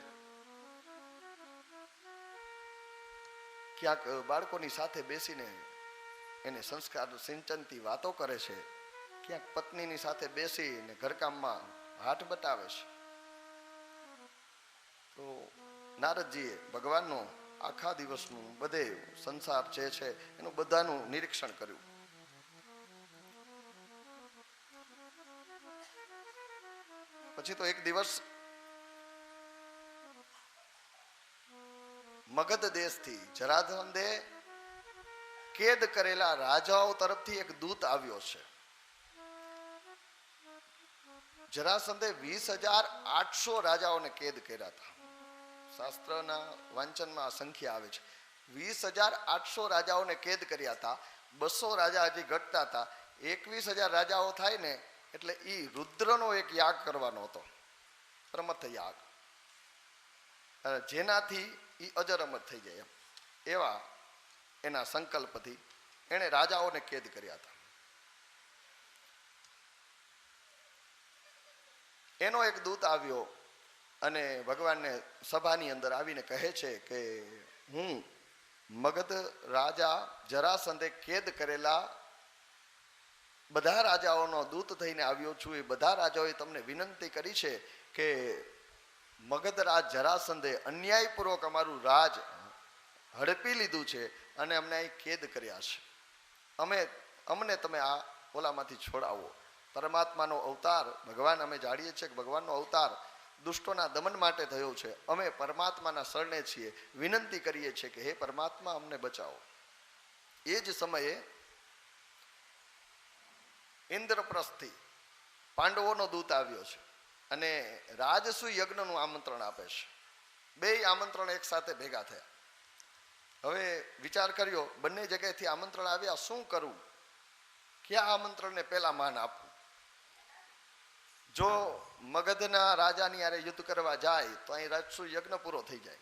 ક્યાંક બાળકોની સાથે બેસીને એને સંસ્કાર સિંચનથી વાતો કરે છે, ક્યાંક પત્નીની સાથે બેસીને ઘરકામમાં હાથ બતાવે છે. તો નારદજીએ ભગવાનનો આખા દિવસનું બધે સંસાર જે છે એનું બધાનું નિરીક્ષણ કર્યું. પછી તો એક દિવસ મગધ દેશથી જરાસંધે કેદ કરેલા રાજાઓ તરફથી એક દૂત આવ્યો છે. જરાસંધે 20,800 રાજાઓને કેદ કર્યા હતા. શાસ્ત્રના વાંચનમાં સંખ્યા આવે છે. 20,800 રાજાઓને કેદ કર્યા હતા. 200 રાજા હજી ઘટતા હતા. 21,000 રાજાઓ થાય ને એટલે એ રુદ્રનો એક યાગ કરવાનો હતો, પ્રમથ યાગ, જેનાથી એ અજર અમર થઈ જાય એવા એના સંકલ્પથી એણે રાજાઓને કેદ કર્યા હતા. એનો એક દૂત આવ્યો અને ભગવાનને સભાની અંદર આવીને કહે છે કે હું મગધ રાજા જરાસંધે કેદ કરેલા બધા રાજાઓનો દૂત થઈને આવ્યો છું. એ બધા રાજાઓએ તમને વિનંતી કરી છે કે મગધ રાજ જરાસંધે અન્યાયપૂર્વક અમારું રાજ હડપી લીધું છે અને અમને અહીં કેદ કર્યા છે. અમને તમે આ ઓલામાંથી છોડાવો. પરમાત્માનો અવતાર ભગવાન અમે જાણીએ છીએ કે ભગવાનનો અવતાર દુષ્ટોના દમન માટે થયો છે. અમે પરમાત્માના શરણે છીએ, વિનંતી કરીએ છીએ કે હે પરમાત્મા અમને બચાવો. એ જ સમયે ઇન્દ્રપ્રસ્થથી પાંડવોનો દૂત આવ્યો છે અને રાજસુ યજ્ઞનું આમંત્રણ આપે છે. બે આમંત્રણ એક સાથે ભેગા થયા. હવે વિચાર કર્યો, બંને જગ્યાએથી આમંત્રણ આવ્યા, શું કરવું, ક્યાં આમંત્રણને પહેલા માન આપવું. જો મગધના રાજાની યારે યુદ્ધ કરવા જાય તો અહીં રાજસુ યજ્ઞ પૂરો થઈ જાય,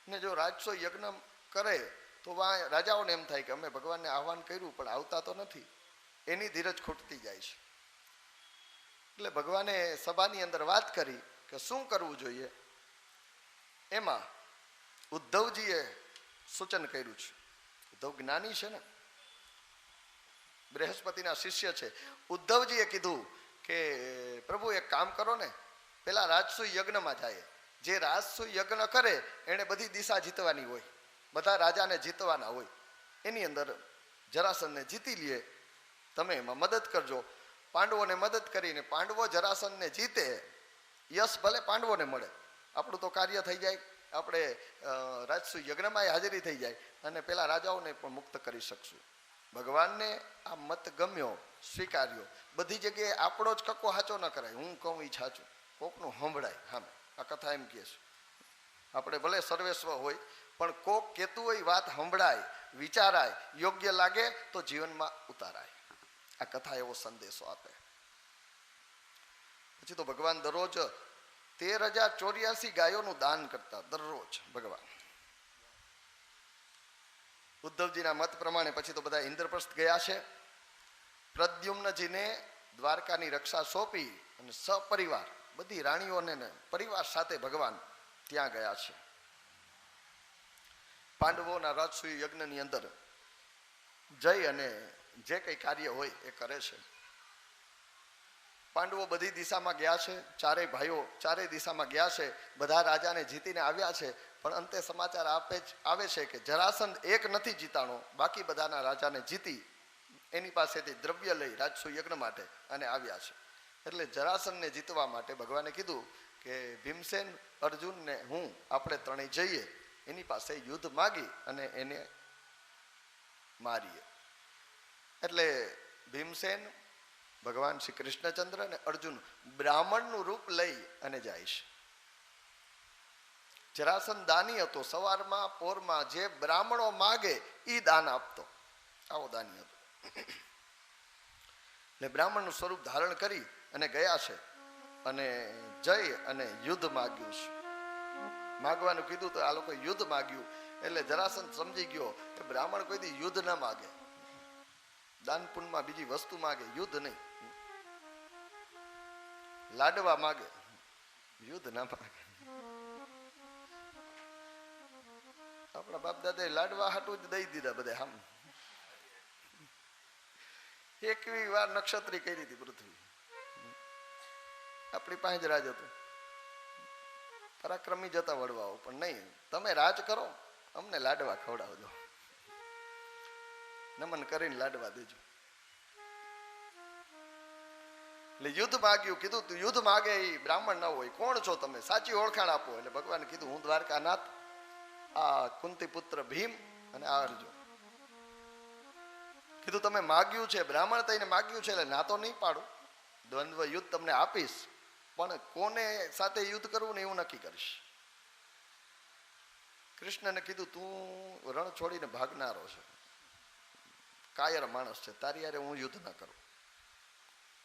ને જો રાજસુ યજ્ઞ કરે તો રાજાઓને એમ થાય કે અમે ભગવાનને આહવાન કર્યું પણ આવતા તો નથી, એની ધીરજ ખૂટતી જાય છે. એટલે ભગવાને સભાની અંદર વાત કરી કે શું કરવું જોઈએ. એમાં ઉદ્ધવજીએ સૂચન કર્યું છે. ઉદ્ધવ જ્ઞાની છે ને, બૃહસ્પતિના શિષ્ય છે. ઉદ્ધવજીએ કીધું કે પ્રભુ એક કામ કરો ને, પેલા રાજસુ યજ્ઞમાં જાય. જે રાજસુ યજ્ઞ કરે એને બધી દિશા જીતવાની હોય, બધા રાજાને જીતવાના હોય. એની અંદર જરાસંધને જીતી લે, તમે એમાં મદદ કરજો. પાંડવોને મદદ કરીને પાંડવો જરાસંધને જીતે, યશ ભલે પાંડવોને મળે, આપણું તો કાર્ય થઈ જાય, આપણે રાજસુ યજ્ઞમાં હાજરી થઈ જાય અને પેલા રાજાઓને પણ મુક્ત કરી શકશું. ભગવાનને આ મત ગમ્યો, સ્વીકાર્યો. બધી જગ્યાએ આપણો જ કક્કો સાચો ન કરાય, હું કહું એ સાચું, કોકનું સંભળાય. હા, આ કથા એમ કહે છે, આપણે ભલે સર્વેસ્વ હોય પણ કોક કહેતું હોય વાત સંભળાય, વિચારાય, યોગ્ય લાગે તો જીવનમાં ઉતારાય. આ કથા એવો સંદેશો આપે. પછી તો ભગવાન દરરોજ 13,084 ગાયોનું દાન કરતા, દરરોજ ભગવાન. ઉદ્ધવજીના મત પ્રમાણે પછી તો બધા ઇન્દ્રપ્રસ્થ ગયા છે. પ્રદ્યુમ્નજીને દ્વારકાની રક્ષા સોંપી અને સપરિવાર બધી રાણીઓને પરિવાર સાથે ભગવાન ત્યાં ગયા છે. પાંડવોના રાજસૂય યજ્ઞની અંદર જઈ અને જે કંઈ કાર્ય હોય એ કરે છે. પાંડવો બધી દિશામાં ગયા છે, ચારેય ભાઈઓ ચારેય દિશામાં ગયા છે, બધા રાજાને જીતીને આવ્યા છે. પણ અંતે સમાચાર આવે છે કે જરાસંધ એક નથી જીતાણો, બાકી બધાના રાજાને જીતી એની પાસેથી દ્રવ્ય લઈ રાજસુ યજ્ઞ માટે અને આવ્યા છે. એટલે જરાસંધને જીતવા માટે ભગવાને કીધું કે ભીમસેન, અર્જુનને હું આપણે ત્રણેય જઈએ એની પાસે યુદ્ધ માગી અને એને મારીએ. એટલે ભીમસેન, ભગવાન શ્રી કૃષ્ણચંદ્ર અને અર્જુન બ્રાહ્મણનું રૂપ લઈ અને જાય છે. જરાસંધ દાની હતો, સવારમાં પોરમાં જે બ્રાહ્મણો માગે એ દાન આપતો, આવો દાની હતો. એટલે બ્રાહ્મણનું સ્વરૂપ ધારણ કરી અને ગયા છે અને જઈ અને યુદ્ધ માગ્યું છે. માગવાનું કીધું તો આ લોકો યુદ્ધ માગ્યું. એટલે જરાસંધ સમજી ગયો કે બ્રાહ્મણ કોઈ દી યુદ્ધ ના માગે, દાન પુણ્યમાં બીજી વસ્તુ માગે, યુદ્ધ નહીં. લાડવા માગે, યુદ્ધ ના માગે. આપણા બાપ દાદા લાડવા હાટું જ દઈ દીધા બધા. આમ 21 વાર નક્ષત્રી કરી હતી પૃથ્વી, આપણી પાસે જ રાજ હતું. પરાક્રમી જતા વડવાઓ, પણ નહીં, તમે રાજ કરો, અમને લાડવા ખવડાવજો, નમન કરીને લાડવા દેજો. એટલે યુદ્ધ માગ્યું. કીધું તું યુદ્ધ માગે એ બ્રાહ્મણ ન હોય, કોણ છો તમે, સાચી ઓળખાણ આપો. એટલે ભગવાને કીધું હું દ્વારકાનાથ, આ કુંતી પુત્ર ભીમ અને આ અર્જુન. કીધું તમે માગ્યું છે, બ્રાહ્મણ થઈને માગ્યું છે એટલે ના તો નહીં પાડું, દ્વંદ્વ યુદ્ધ તમને આપીશ, પણ કોને સાથે યુદ્ધ કરવું ને એવું નક્કી કરીશ. કૃષ્ણને કીધું તું રણ છોડીને ભાગનારો છે, કાયર માણસ છે, તારી યારે હું યુદ્ધ ના કરું.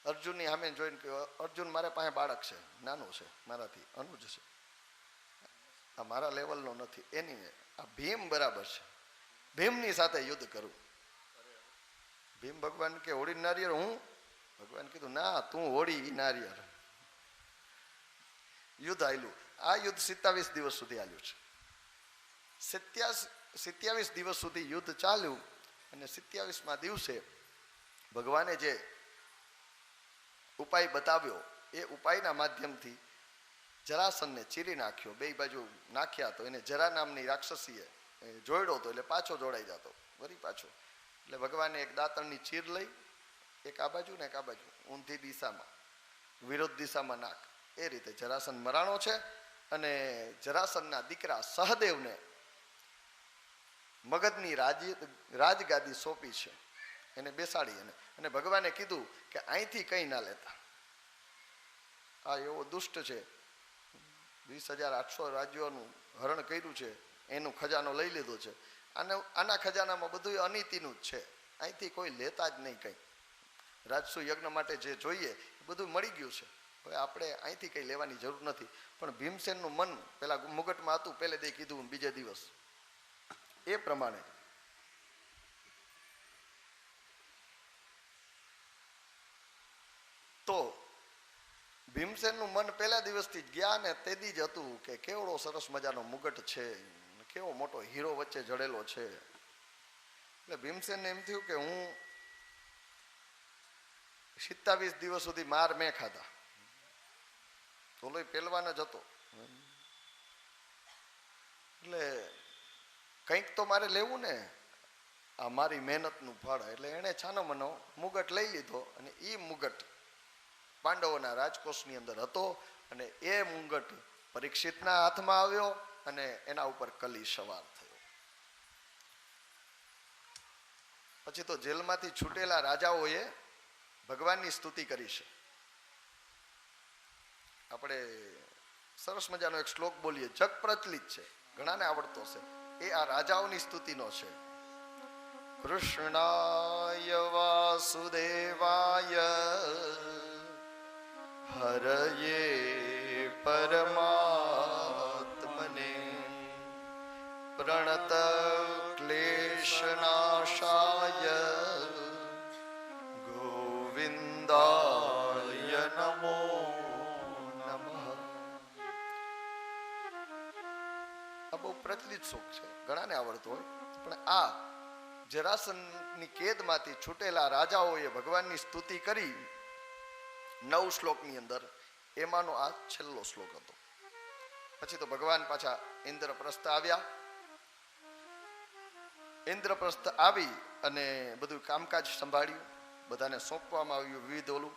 અર્જુનની સામે જોઈને કે અર્જુન મારા પાસે બાળક છે, નાનું છે, મારાથી અનુજ છે, આ મારા લેવલનો નથી. એની આ ભીમ બરાબર છે, ભીમની સાથે યુદ્ધ કરું. ભીમ ભગવાન કે હોળી નારિયેળ હું? ભગવાન કીધું ના, તું હોળી નારિયેળ. યુદ્ધ આવેલું. આ યુદ્ધ 27 દિવસ સુધી હાલ્યું છે. 27 દિવસ સુધી યુદ્ધ ચાલ્યું અને 27મા દિવસે ભગવાને જે ઉપાય બતાવ્યો એ ઉપાયના માધ્યમથી જરાસનને ચીરી નાખ્યો. બે બાજુ નાખ્યા તો એને જરા નામની રાક્ષસીએ જોડ્યો હતો એટલે પાછો જોડાઈ જતો વળી પાછો. એટલે ભગવાને એક દાંતણની ચીર લઈ, એક આ બાજુ ને એક આ બાજુ, ઊંધી દિશામાં, વિરોધ દિશામાં નાખ. એ રીતે જરાસન મરાણો છે. અને જરાસનના દીકરા સહદેવને મગધની રાજગાદી સોંપી છે, એને બેસાડી. અને ભગવાને કીધું કે અહીંથી કંઈ ના લેતા. આ એવો દુષ્ટ છે, 20,800 રાજ્યોનું હરણ કર્યું છે, એનું ખજાનો લઈ લીધો છે. આના ખજાનામાં બધું અનીતિનું જ છે. અહીંથી કોઈ લેતા જ નહીં. કંઈ રાજસુ યજ્ઞ માટે જે જોઈએ એ બધું મળી ગયું છે. હવે આપણે અહીંથી કંઈ લેવાની જરૂર નથી. પણ ભીમસેનનું મન પેલા મુગટમાં હતું, પહેલે દે કીધું બીજે દિવસ એ પ્રમાણે તો ભીમસેનનું મન પહેલા દિવસથી જ ગયા ને તેદી જ હતું કે કેવડો સરસ મજાનો મુગટ છે, કેવો મોટો હીરો વચ્ચે જડેલો છે. એટલે ભીમસેનને એમ થયું કે હું 27 દિવસ સુધી માર મેં ખાધા, તોલો પહેલવાન જ હતો, એટલે કંઈક તો મારે લેવું ને, આ મારી મહેનતનું ફળ. એટલે એણે છાનો મનો મુગટ લઈ લીધો અને એ મુગટ પાંડવોના રાજકોષની અંદર હતો. અને એ મુગટ પરીક્ષિતના હાથમાં આવ્યો અને એના ઉપર કલી સવાર થયો. પછી તો જેલમાંથી છૂટેલા રાજાઓએ ભગવાનની સ્તુતિ કરી છે. આપણે સરસ મજાનો એક શ્લોક બોલીએ, જગ પ્રચલિત છે, ઘણાને આવડતો છે. એ આ રાજાઓની સ્તુતિનો છે. કૃષ્ણાય વાસુદેવાય હરયે પરમાત્મને પ્રણત ક્લેશનાશાય ગોવિંદાય નમો નમઃ. આ બહુ પ્રચલિત શ્લોક છે, ઘણાને આવડતો હોય. પણ આ જરાસનની કેદમાંથી છૂટેલા રાજાઓએ ભગવાનની સ્તુતિ કરી 9 શ્લોકની અંદર, એમાંનો આ છેલ્લો શ્લોક હતો. પછી તો ભગવાન પાછા ઇન્દ્રપ્રસ્થ આવ્યા. ઇન્દ્રપ્રસ્થ આવી અને બધું કામકાજ સંભાળ્યું, બધાને સોંપવામાં આવ્યું વિવિધ ઓલું.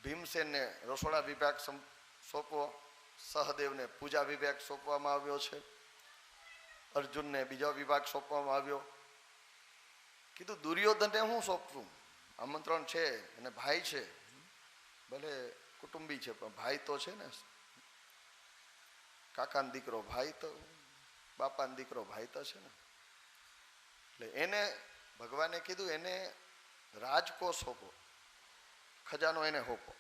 ભીમસેનને રસોડા વિભાગ સોંપવો, સહદેવને પૂજા વિભાગ સોંપવામાં આવ્યો છે, અર્જુનને બીજો વિભાગ સોંપવામાં આવ્યો. કીધું દુર્યોધનને હું સોંપવું, આમંત્રણ છે અને ભાઈ છે, ભલે કુટુંબી છે પણ ભાઈ તો છે ને, કાકાનો દીકરો ભાઈ તો, બાપાનો દીકરો ભાઈ તો છે ને. એટલે એને ભગવાને કીધું એને રાજકોષ સોંપો, ખજાનો એને સોંપો.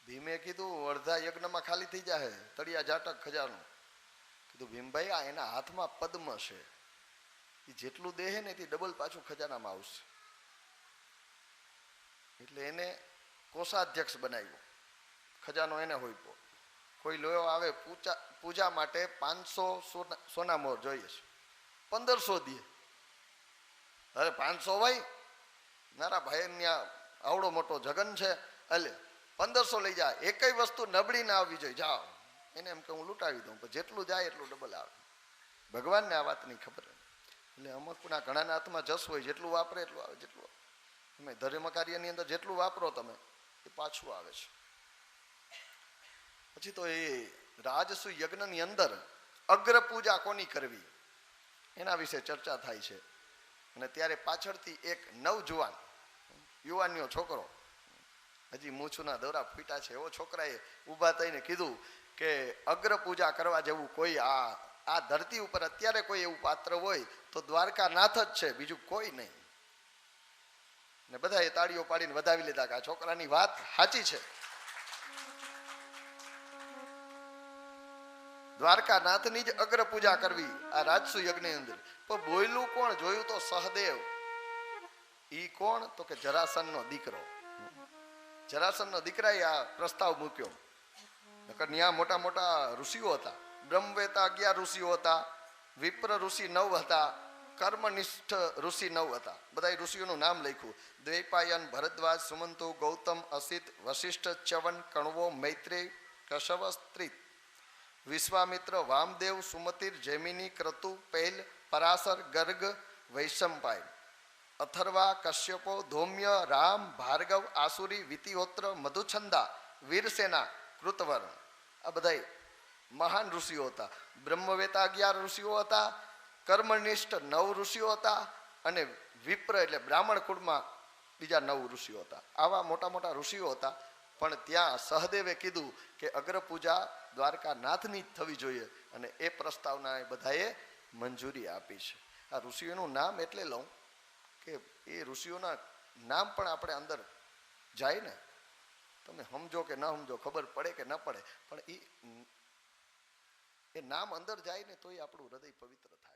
ભીમે કીધું અડધા યજ્ઞમાં ખાલી થઈ જાય, તળિયા જાટક ખજાનો. કીધું ભીમભાઈ આ એના હાથમાં પદ્મ છે, એ જેટલું દેહે ને એથી ડબલ પાછું ખજાનામાં આવશે. એટલે એને કોષાધ્યક્ષ બનાવ્યો, ખજાનો એને હોઈપો. કોઈ લોયો આવે પૂજા માટે 500 સોના મોર જોઈએ છે, 1500 દે. અરે 500 ભાઈ, મારા ભાઈ ત્યાં આવડો મોટો જગન છે, એટલે 1500 લઈ જાય. એકય વસ્તુ નબળી ના આવવી જોઈએ, જાઓ. એને એમ કે હું લૂંટાવી દઉં, પણ જેટલું જાય એટલું ડબલ આવે. ભગવાનને આ વાતની ખબર. એટલે અમુકના ઘણાના હાથમાં જસ હોય, જેટલું વાપરે એટલું આવે. જેટલું તમે ધર્મ કાર્યની અંદર જેટલું વાપરો તમે એ પાછું આવે છે. પછી તો એ રાજસુ યજ્ઞની અંદર અગ્ર પૂજા કોની કરવી એના વિશે ચર્ચા થાય છે. અને ત્યારે પાછળથી એક નવજુવાન યુવાનનો છોકરો, હજી મૂછના દોરા ફૂટ્યા છે એવો છોકરાએ ઊભા થઈને કીધું કે અગ્ર પૂજા કરવા જેવું કોઈ આ ધરતી ઉપર અત્યારે કોઈ એવું પાત્ર હોય તો દ્વારકાનાથ જ છે, બીજું કોઈ નહીં. ને બધાએ તાળીઓ પાડીને વધાવી લીધા કે આ છોકરાની વાત સાચી છે. દ્વારકાનાથની જ અગ્ર પૂજા કરવી આ રાજસુ યજ્ઞની અંદર. પણ બોયલું કોણ? જોયું તો સહદેવ. ઈ કોણ? તો કે જરાસનનો દીકરો. જરાસંઘના દીકરાએ આ પ્રસ્તાવ મૂક્યો. નકર ત્યાં મોટા મોટા ઋષિઓ હતા. બ્રહ્મવેતા 11 ઋષિઓ હતા, વિપ્ર ઋષિ 9 હતા, કર્મનિષ્ઠ ઋષિ 9 હતા. બધા ઋષિઓનું નામ લખ્યું. દ્વૈપાયન, ભરદ્વાજ, સુમંતુ, ગૌતમ, અસિત, વશિષ્ઠ, ચ્યવન, કણવો, મૈત્રેય, કશ્યપ, સ્ત્રીત, વિશ્વામિત્ર, વામદેવ, સુમતિર, જૈમિની, ક્રતુ, પૈલ, પરાશર, ગર્ગ, વૈશંપાય, અથર્વા, કશ્યપો, ધૌમ્ય, રામ, ભાર્ગવ, આસુરી, વિતિહોત્ર, મધુછંદા, વીરસેના, કૃતવર્ણ. આ બધા મહાન ઋષિઓ હતા. બ્રહ્મવેતા 11 ઋષિઓ હતા, કર્મનિષ્ઠ 9 ઋષિઓ હતા, અને વિપ્ર એટલે બ્રાહ્મણ કુળમાં બીજા 9 ઋષિઓ હતા. આવા મોટા મોટા ઋષિઓ હતા. પણ ત્યાં સહદેવે કીધું કે અગ્ર પૂજા દ્વારકાનાથની જ થવી જોઈએ, અને એ પ્રસ્તાવના એ બધાએ મંજૂરી આપી છે. આ ઋષિઓનું નામ એટલે લઉં કે એ ઋષિઓના નામ પણ આપણે અંદર જાય ને, તમે સમજો કે ન સમજો, ખબર પડે કે ન પડે, પણ એ નામ અંદર જાય ને તો એ આપણું હૃદય પવિત્ર થાય.